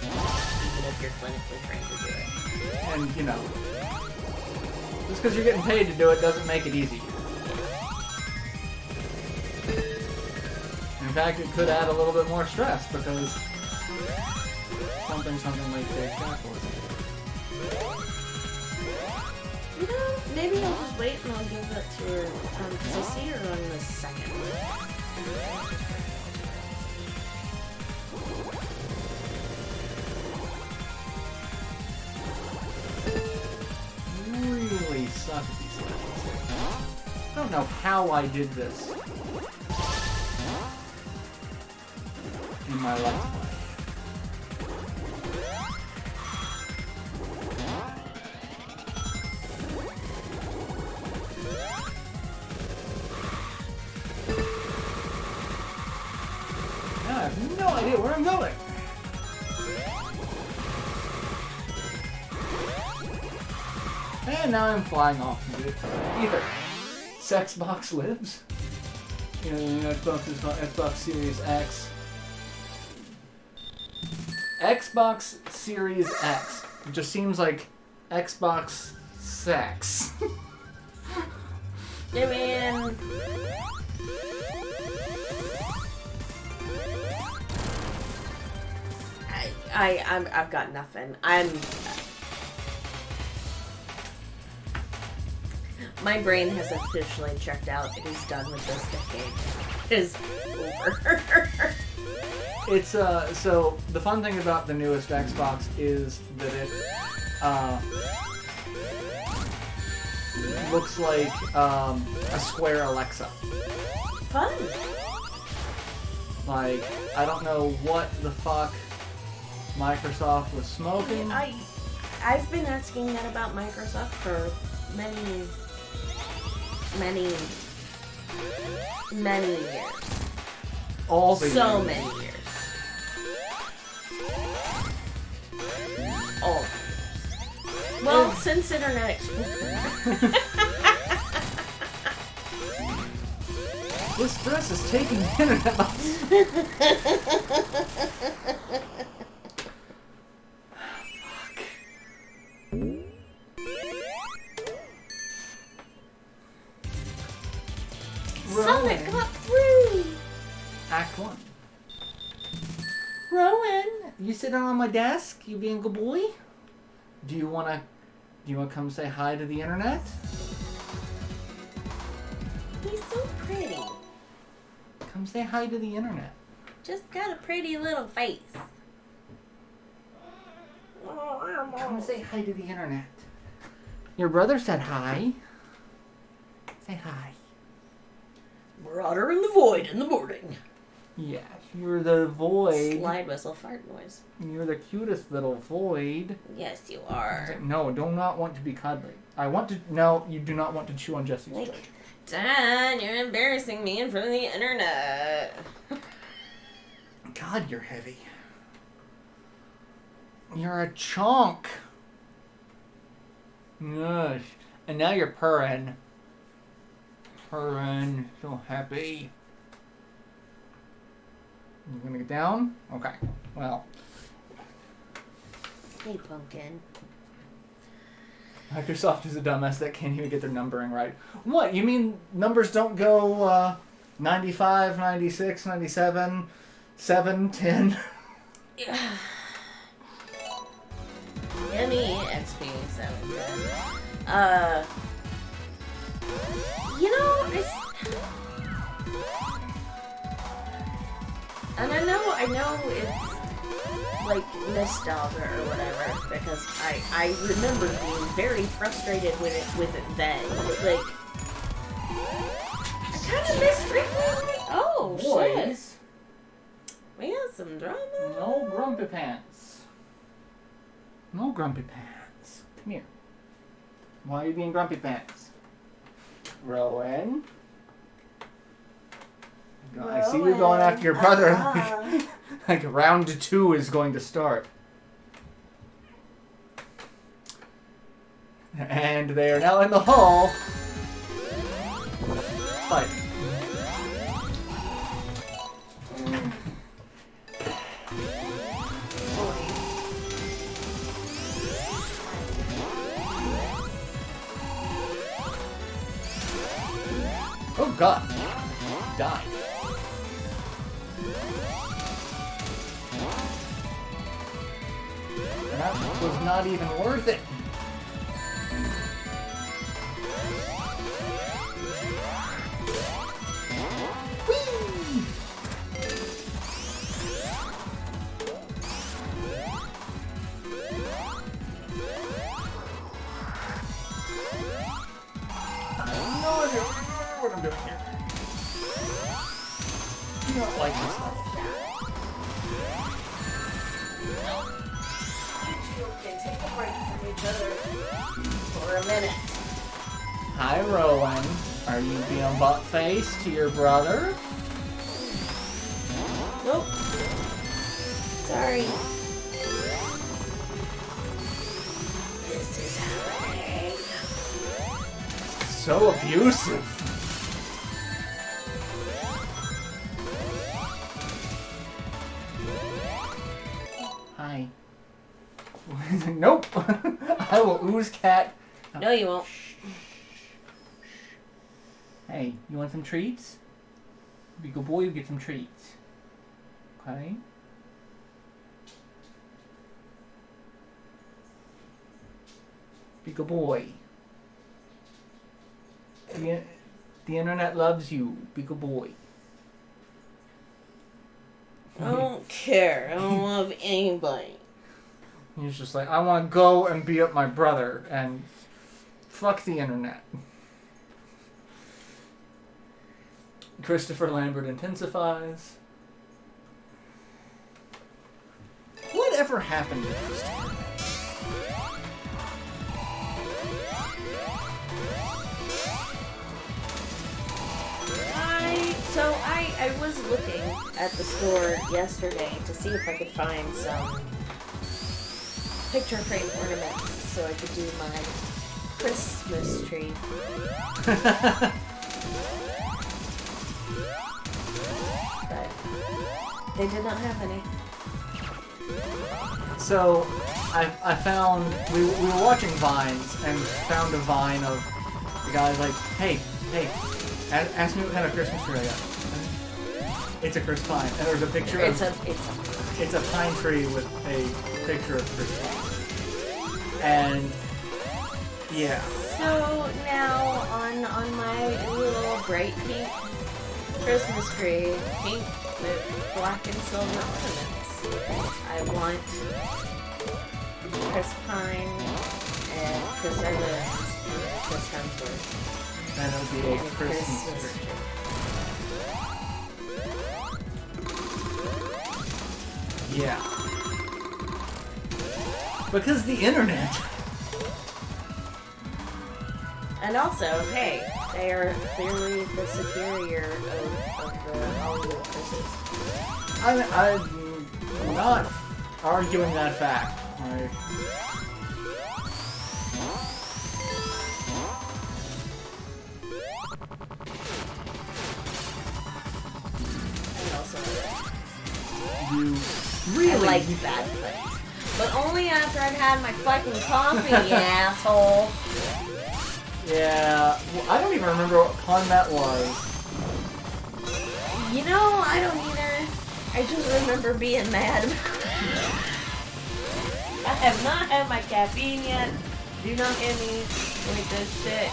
Even if you're clinically trained to do it. And, you know, just because you're getting paid to do it doesn't make it easy. In fact, it could add a little bit more stress because something like big capitalism. You know, maybe I'll just wait and I'll give that to Sissy or on the second. Really suck at these levels. I don't know how I did this in my Let's Play. Now I have no idea where I'm going. And now I'm flying off into ether. Sexbox lives. You know, Xbox is called Xbox Series X. Xbox Series X. It just seems like Xbox sex. I mean, I've got nothing. My brain has officially checked out. It is done with this decade. It is over. It's so the fun thing about the newest Xbox is that it looks like a square Alexa. Fun. Like, I don't know what the fuck Microsoft was smoking. I've been asking that about Microsoft for many years. All the So years. many years. All. Well, since Internet Explorer. This dress is taking the internet off. Fuck. Sonic got through! Act 1. Rowan, you sitting on my desk? You being a good boy? Do you wanna come say hi to the internet? He's so pretty. Come say hi to the internet. Just got a pretty little face. Come say hi to the internet. Your brother said hi. Say hi. Marauder in the void in the morning. Yes, you're the void. Slide whistle fart noise. You're the cutest little void. Yes, you are. No, do not want to be cuddly. I want to. No, you do not want to chew on Jesse's Like, dick. Dad, you're embarrassing me in front of the internet. God, you're heavy. You're a chunk. Yes. And now you're purring. Purring. So happy. You gonna get down? Okay. Well. Hey, pumpkin. Microsoft is a dumbass that can't even get their numbering right. What? You mean numbers don't go 95, 96, 97, 7, 10? Yeah. Gimme XP 7. You know, and I know it's like nostalgia or whatever, because I remember being very frustrated with it then. Like, I kind of miss Streamlabs. Oh, shit. Boys. We had some drama. No grumpy pants. No grumpy pants. Come here. Why are you being grumpy pants? Rowan? I see you going after your brother. Like round 2 is going to start. And they are now in the hall. Fight. Oh god. Die. And that was not even worth it. Whee! I have no idea what I'm doing here. I don't like this level. Can take a break from each other for a minute. Hi, Rowan. Are you being butt-faced to your brother? Nope. Sorry. This is happening. So abusive. Hi. Nope. I will ooze cat. No, you won't. Hey, you want some treats? Be a good boy, you get some treats. Okay? Be good boy. The internet loves you. Be good boy. I don't care. I don't love anybody. He's just like, I want to go and beat up my brother and fuck the internet. Christopher Lambert intensifies. Whatever happened to Christopher? I was looking at the store yesterday to see if I could find some picture frame ornaments so I could do my Christmas tree. But they did not have any. So, I found, we were watching Vines and found a Vine of the guy like, hey, ask me what kind of Christmas tree I got. It's a Chris Pine. And there's a picture It's a pine tree with a picture of Chris Pine. And, yeah. So now on my little bright pink Christmas tree, pink with black and silver ornaments, I want Chris Pine and Chris Evans and Chris Hemsworth. And it'll be a And Christmas Christmas tree. tree. Yeah. Because the internet. And also, hey, they are clearly the superior of the Hollywood Christmas. I'm not arguing that fact. Right? And also, You really I like bad plays. But only after I've had my fucking coffee, you asshole. Yeah, well, I don't even remember what pun that was. You know, I don't either. I just remember being mad. I have not had my caffeine yet. Do not hit me with this shit.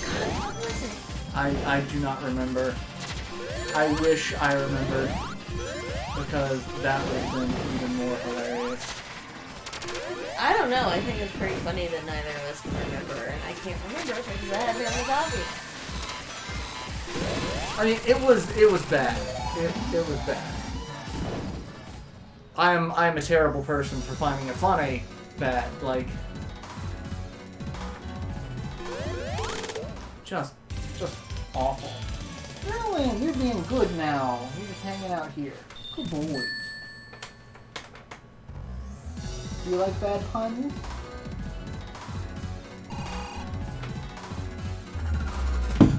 God, what was it? I do not remember. I wish I remembered, because that would have been even more hilarious. I don't know. I think it's pretty funny that neither of us can remember, and I can't remember because I haven't had my coffee. I mean, it was bad. It was bad. I'm a terrible person for finding it funny. Bad, like, just awful. Merlin, you're being good now. You're just hanging out here. Good boy. Do you like bad puns?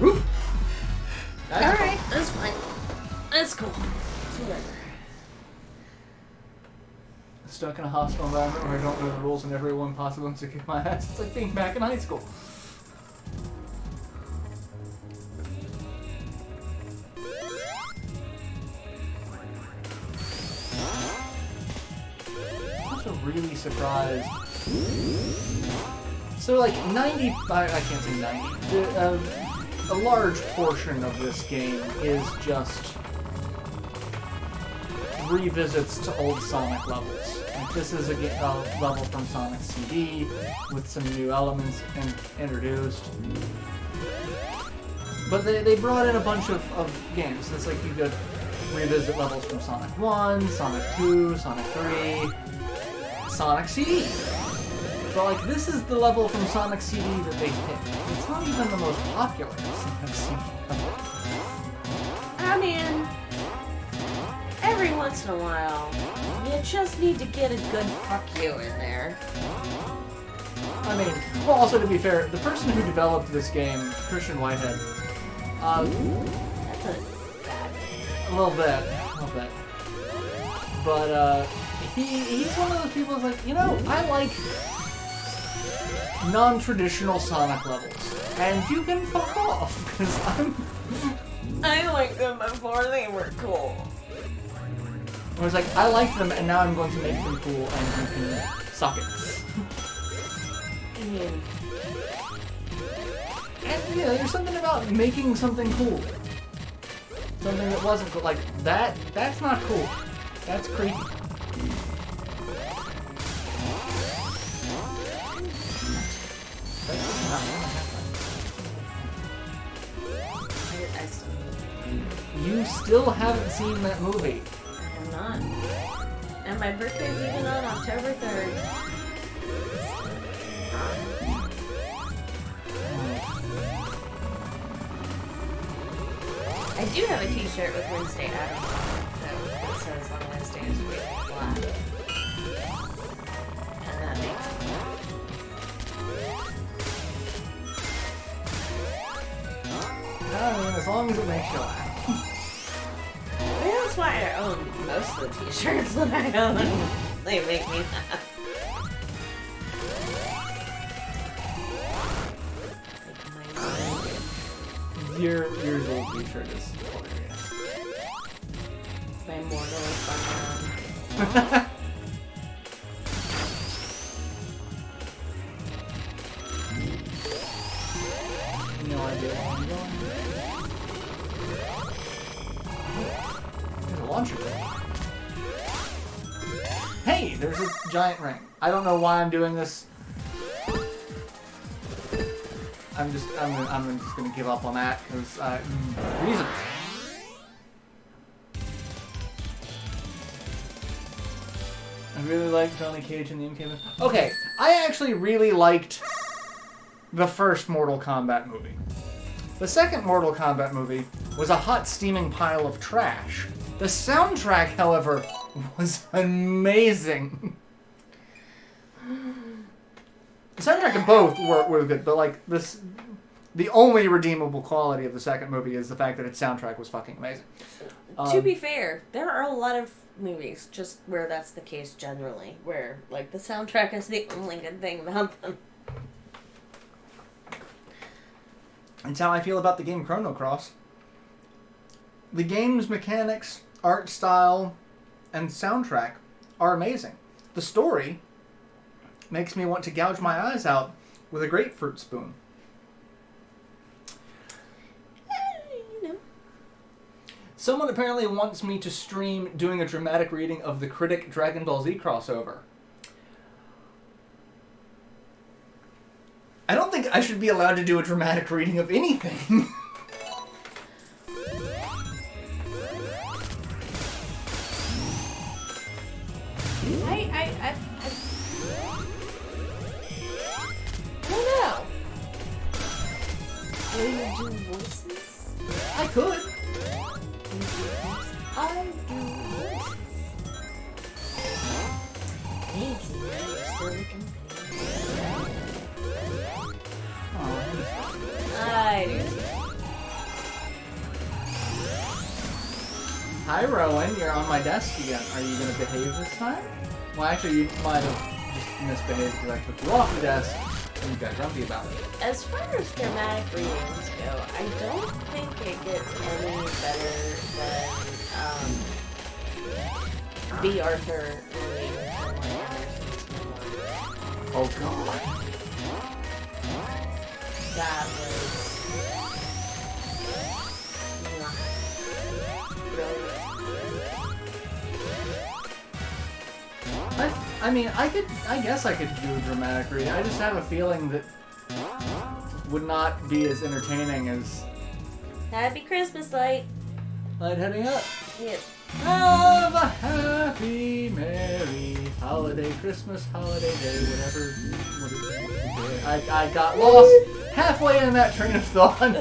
Oop. Alright, that's fine. That's cool. It's whatever. Stuck in a hostile environment where I don't know the rules and everyone possible wants to kick my ass. It's like being back in high school. I'm also really surprised. So like 90, I can't say 90, a large portion of this game is just revisits to old Sonic levels. Like this is a level from Sonic CD with some new elements introduced. But they brought in a bunch of games. It's like you could revisit levels from Sonic 1, Sonic 2, Sonic 3, Sonic CD. But like this is the level from Sonic CD that they picked. It's not even the most popular Sonic CD level. I mean, every once in a while, you just need to get a good fuck you in there. I mean, well, also to be fair, the person who developed this game, Christian Whitehead, That's a bad a little bit. But he's one of those people who's like, you know, I like non-traditional Sonic levels, and you can fuck off because I liked them before they were cool. I was like, I like them, and now I'm going to make them cool, and you can suck it. I mean... And, you know, there's something about making something cool. Something that wasn't cool. Like, that's not cool. That's creepy. That's just not gonna happen. You still haven't seen that movie. I'm not. And my birthday's even on October 3rd. I do have a t-shirt with Wednesday Adam on it, that says on Wednesdays we black. And that makes me laugh. I mean, as long as it makes you laugh. Maybe that's why I own most of the t-shirts that I own. They make me laugh. Your old t-shirt is hilarious. My mortal fun. No idea where I'm going. There's a launcher ring. Hey, there's a giant ring. I don't know why I'm doing this. I'm just gonna give up on that because reasons. I really like Johnny Cage in the MK movie. Okay, I actually really liked the first Mortal Kombat movie. The second Mortal Kombat movie was a hot steaming pile of trash. The soundtrack, however, was amazing. The soundtrack of both were good, but like this, the only redeemable quality of the second movie is the fact that its soundtrack was fucking amazing. To be fair, there are a lot of movies just where that's the case generally, where like the soundtrack is the only good thing about them. That's how I feel about the game Chrono Cross. The game's mechanics, art style, and soundtrack are amazing. The story makes me want to gouge my eyes out with a grapefruit spoon. You know. Someone apparently wants me to stream doing a dramatic reading of the Critic Dragon Ball Z crossover. I don't think I should be allowed to do a dramatic reading of anything. I don't know. Will you do voices? I could. I do voices. Thanks, you're still looking I do. Hi, Rowan. You're on my desk again. Are you going to behave this time? Well, actually, you might have just misbehaved because I took you off the desk and you got grumpy about it. As far as dramatic readings go, I don't think it gets any better than B. Arthur reading from like Anderson's memoir. Oh, God. That was brilliant. I mean, I guess I could do a dramatic reading. I just have a feeling that would not be as entertaining as Happy Christmas, Light. Light heading up. Yeah. Have a happy, merry holiday, Christmas, holiday day, whatever. I got lost halfway in that train of thought.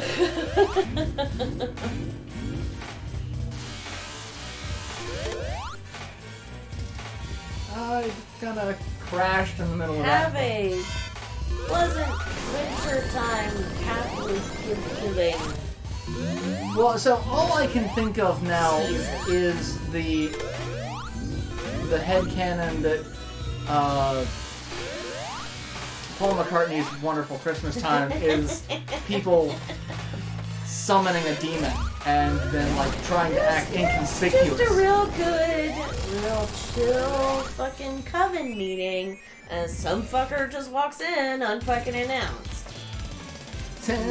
I kind of crashed in the middle of Have that. a pleasant winter time capitalist giving. Well, so all I can think of now is the headcanon that Paul McCartney's Wonderful Christmas Time is people summoning a demon. and then like trying to act inconspicuous. Just a real good, real chill fucking coven meeting, and some fucker just walks in unfucking announced.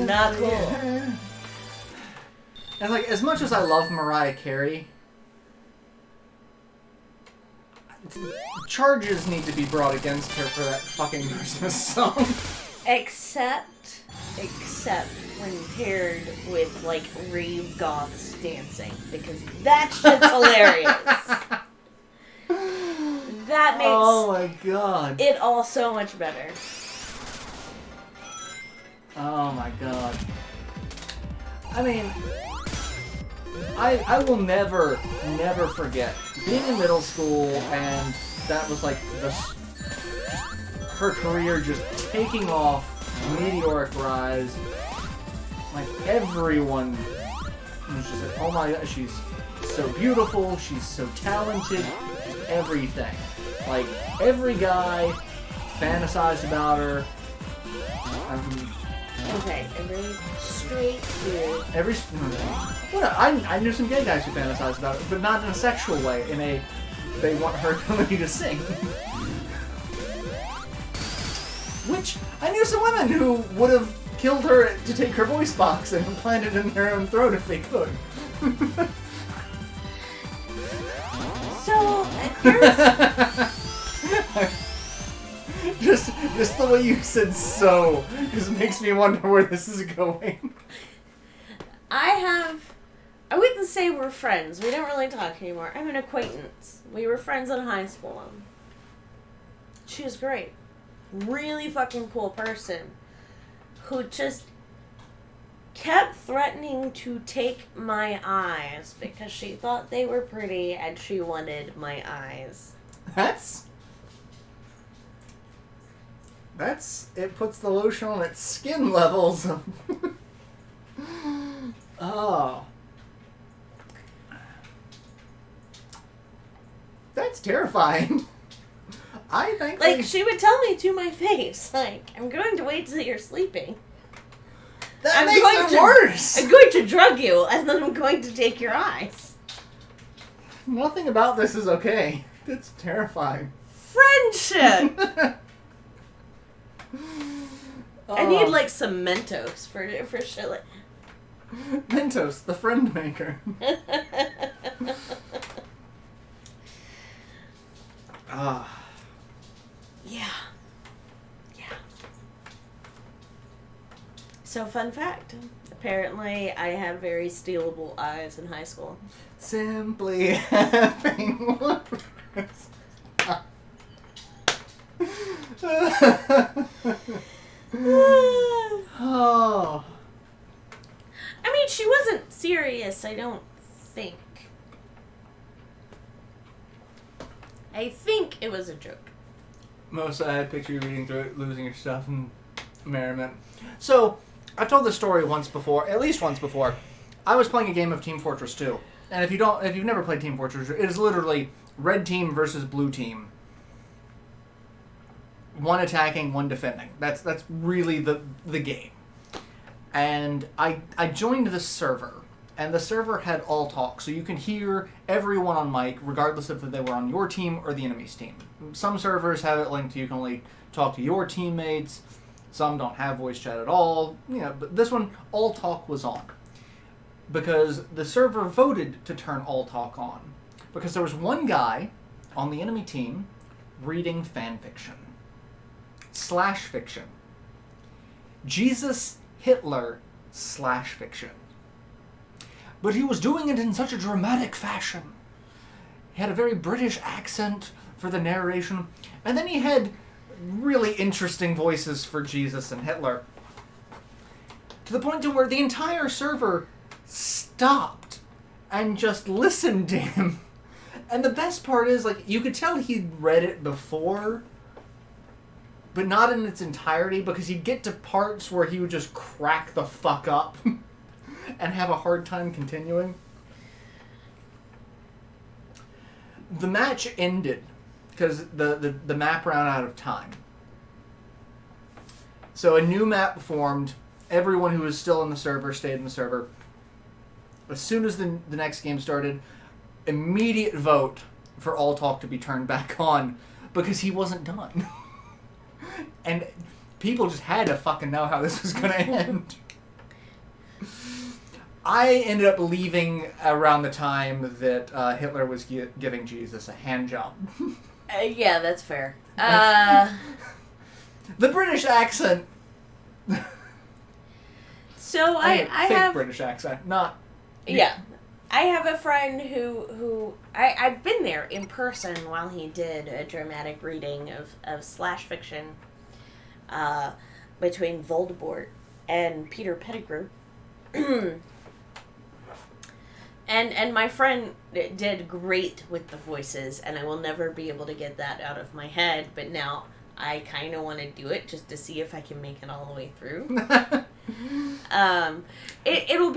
Not cool. And like, as much as I love Mariah Carey, charges need to be brought against her for that fucking Christmas song. Except when paired with, like, rave goths dancing. Because that shit's hilarious. That makes oh my god. it all so much better. Oh my god. I mean, I will never forget being in middle school, and that was like her career just taking off, meteoric rise. Like, everyone was just like, oh my god, she's so beautiful, she's so talented, everything. Like, every guy fantasized about her. Okay, every straight dude. Well, I knew some gay guys who fantasized about it, but not in a sexual way. They want her ability to sing. Which I knew some women who would have killed her to take her voice box and implant it in their own throat if they could. So here's just the way you said "so" just makes me wonder where this is going. I wouldn't say we're friends. We don't really talk anymore. I'm an acquaintance. We were friends in high school. She was great. Really fucking cool person. Who just kept threatening to take my eyes because she thought they were pretty and she wanted my eyes. It puts the lotion on its skin levels. Oh. That's terrifying. I think Like, she would tell me to my face, like, I'm going to wait till you're sleeping. That makes it worse. I'm going to drug you, and then I'm going to take your eyes. Nothing about this is okay. It's terrifying. Friendship! I need, like, some Mentos for shit like... Mentos, the friend maker. Yeah. So, fun fact. Apparently, I had very stealable eyes in high school. Simply having one. Oh. I mean, she wasn't serious, I don't think. I think it was a joke. Most I picture you reading through it, losing your stuff in merriment. So, I've told this story once before, at least once before. I was playing a game of Team Fortress 2. And if you've never played Team Fortress, it is literally red team versus blue team. One attacking, one defending. That's really the game. And I joined this server, and the server had all talk, so you can hear everyone on mic, regardless if they were on your team or the enemy's team. Some servers have it linked to you can only talk to your teammates. Some don't have voice chat at all. But this one, all talk was on. Because the server voted to turn all talk on. Because there was one guy on the enemy team reading fanfiction. / fiction. Jesus Hitler / fiction. But he was doing it in such a dramatic fashion. He had a very British accent for the narration, and then he had really interesting voices for Jesus and Hitler. To the point to where the entire server stopped and just listened to him. And the best part is, like, you could tell he'd read it before, but not in its entirety, because he'd get to parts where he would just crack the fuck up and have a hard time continuing. The match ended because the map ran out of time. So a new map formed. Everyone who was still in the server stayed in the server. as soon as the next game started, immediate vote for all talk to be turned back on because he wasn't done. And people just had to fucking know how this was going to end. I ended up leaving around the time that Hitler was giving Jesus a hand job. Yeah, that's fair. The British accent. So I fake have British accent, not. Yeah. I have a friend who I've been there in person while he did a dramatic reading of slash fiction between Voldemort and Peter Pettigrew. And my friend did great with the voices, and I will never be able to get that out of my head, but now I kind of want to do it just to see if I can make it all the way through. It'll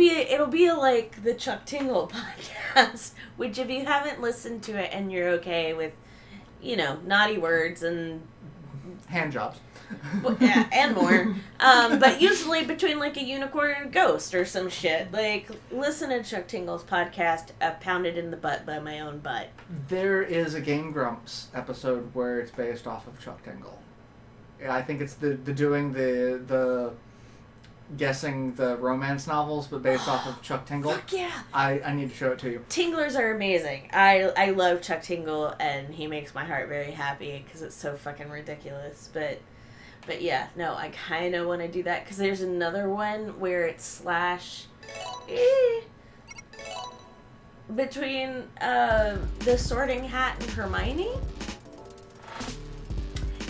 be like the Chuck Tingle podcast, which if you haven't listened to it and you're okay with, naughty words and hand jobs. Yeah, and more. But usually between like a unicorn and a ghost or some shit. Like, listen to Chuck Tingle's podcast, Pounded in the Butt by My Own Butt. There is a Game Grumps episode where it's based off of Chuck Tingle. I think it's the guessing the romance novels, but based off of Chuck Tingle. Fuck yeah! I need to show it to you. Tinglers are amazing. I love Chuck Tingle, and he makes my heart very happy because it's so fucking ridiculous. But yeah, no, I kind of want to do that because there's another one where it's slash between the Sorting Hat and Hermione.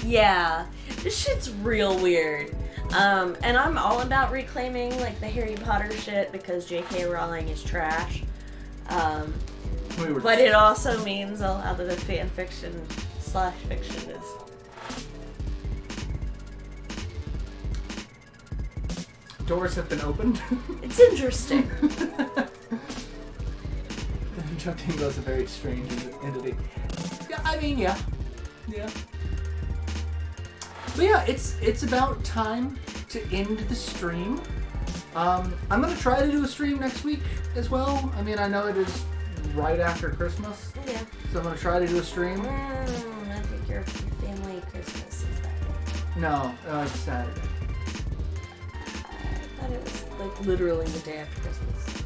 Yeah, this shit's real weird. And I'm all about reclaiming like the Harry Potter shit because J.K. Rowling is trash. But it also means a lot of the fan fiction slash fiction is. Doors have been opened. It's interesting. Chuck Tingle is a very strange entity. Yeah, I mean, yeah. But yeah, it's about time to end the stream. I'm gonna try to do a stream next week as well. I mean, I know it is right after Christmas. Yeah. So I'm gonna try to do a stream. I think your family Christmas is that day. No, it's Saturday. I thought it was like literally the day after Christmas.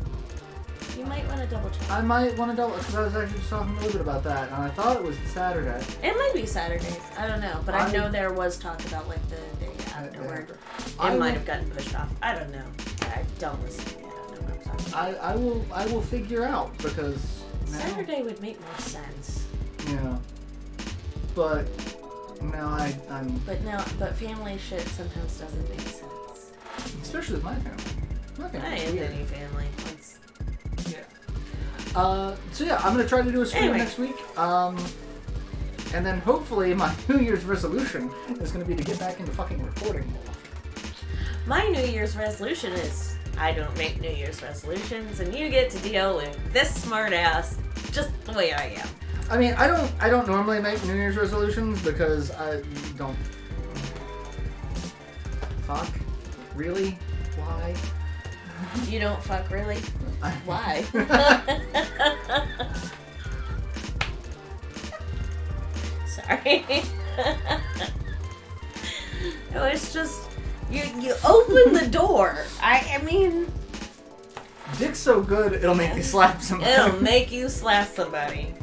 You might want to double check. I might want to double, because I was actually just talking a little bit about that, and I thought it was Saturday. It might be Saturday. I don't know, but I know there was talk about like the day afterward. It might have gotten pushed off. I don't know. I don't listen to me. I don't know what I'm talking about. I will figure out, because now, Saturday would make more sense. Yeah. But now I'm. But family shit sometimes doesn't make sense. Especially with my family. My family. I am any family. Yeah. So yeah, I'm gonna try to do a stream next week. And then hopefully my New Year's resolution is gonna be to get back into fucking recording more. My New Year's resolution is I don't make New Year's resolutions, and you get to deal with this smart ass just the way I am. I mean, I don't normally make New Year's resolutions because I don't. Fuck. Really? Why? You don't fuck really? Why? Sorry. It was just you open the door. I mean, dick's so good it'll make you slap somebody. It'll make you slap somebody.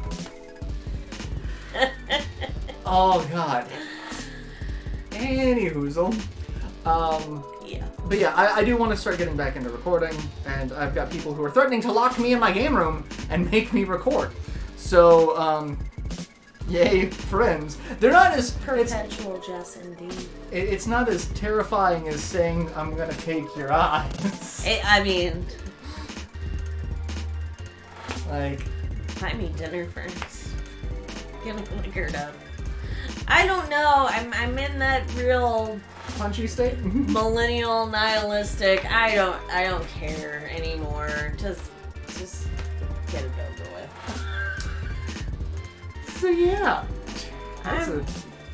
Oh god. Anyhoozle. Yeah. But yeah, I do want to start getting back into recording, and I've got people who are threatening to lock me in my game room and make me record. So, yay, friends. They're not as... Perpetual Jess, indeed. It's not as terrifying as saying, I'm gonna take your eyes. I mean... Like... Buy me dinner first. Get me liquored up. I don't know. I'm in that real... punchy state? Millennial nihilistic. I don't care anymore. Just get it over with. So yeah.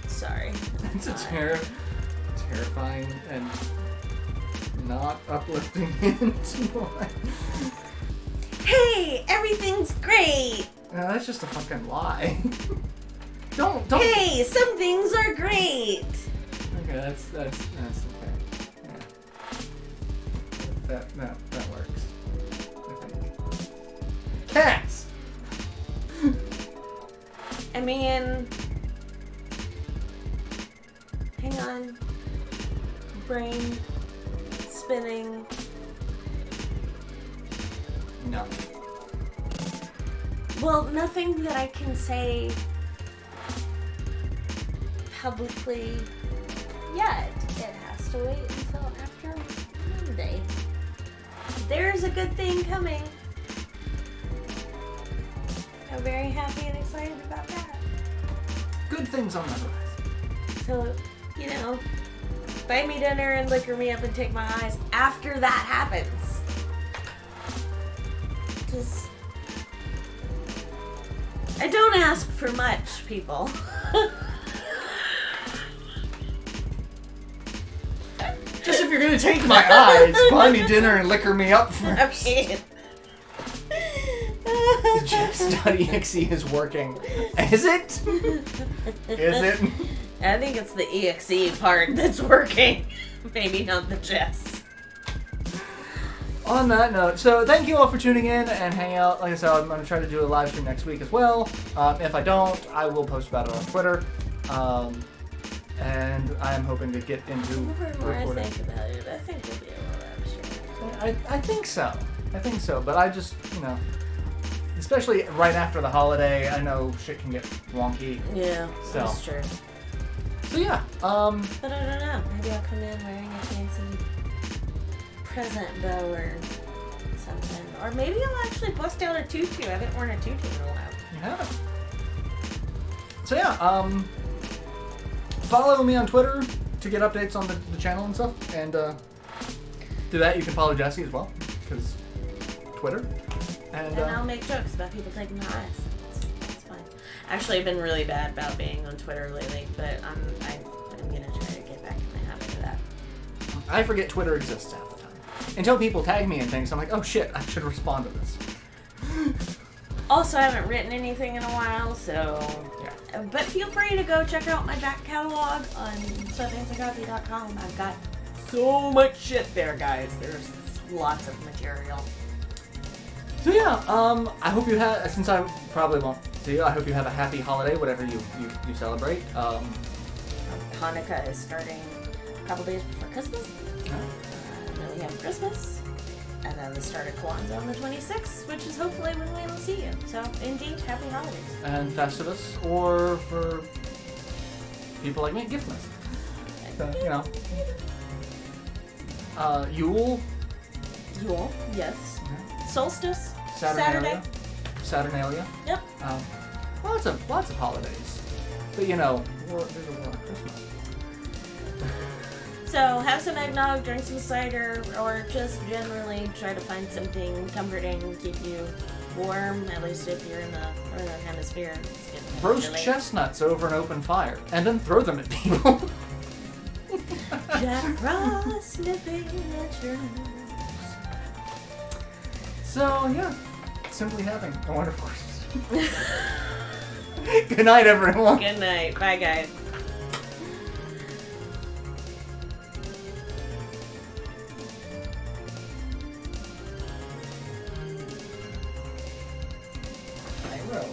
Sorry. It's a terrifying and not uplifting hint. Hey, everything's great. No, that's just a fucking lie. Don't. Hey, some things are great. Okay, that's okay. Yeah. That works. I think. Cats. I mean, hang on. Brain spinning. No. Well, nothing that I can say publicly yet. It has to wait until after Monday. There's a good thing coming. I'm very happy and excited about that. Good things on the horizon. So, you know, buy me dinner and liquor me up and take my eyes after that happens. Just... I don't ask for much, people. Just if you're gonna take my eyes, buy me dinner and liquor me up first. Okay. Jest.exe is working. Is it? Is it? I think it's the EXE part that's working. Maybe not the Jess. On that note, so thank you all for tuning in and hanging out. Like I said, I'm going to try to do a live stream next week as well. If I don't, I will post about it on Twitter. And I am hoping to get into The more I recording. think about it, I think we'll be able to have a stream. I think so. I think so. But I just, you know, especially right after the holiday, I know shit can get wonky. Yeah, So. that's true. So yeah, But I don't know. Maybe I'll come in wearing a fancy present bow or something. Or maybe I'll actually bust out a tutu. I haven't worn a tutu in a while. you have it. So yeah, follow me on Twitter to get updates on the channel and stuff. And do that. You can follow Jesse as well, because Twitter. And I'll make jokes about people taking my eyes. It's fine. Actually, I've been really bad about being on Twitter lately, but I'm gonna try to get back in my habit of that. I forget Twitter exists half the time. Until people tag me and things, I'm like, oh shit, I should respond to this. Also, I haven't written anything in a while, so... Yeah. But feel free to go check out my back catalog on stufffancycoffee.com. I've got so much shit there, guys. There's lots of material. So yeah, I hope you have, since I probably won't see you, I hope you have a happy holiday, whatever you celebrate. Hanukkah is starting a couple days before Christmas. Then we have Christmas. And then the start of Kwanzaa on the 26th, which is hopefully when we will see you. So, indeed, happy holidays. And Festivus, or for people like me, Giftmas. So, you know. Yule. Yule, yes. Yeah. Solstice, Saturnalia. Saturnalia. Yep. Lots of holidays. But you know, there's a lot of Christmas. So have some eggnog, drink some cider, or just generally try to find something comforting, keep you warm, at least if you're in the northern hemisphere. It's getting Roast chilly. chestnuts over an open fire, and then throw them at people. Jack Frost nipping at your nose. So yeah, simply having a wonderful Christmas. Good night, everyone. Good night. Bye, guys. I will.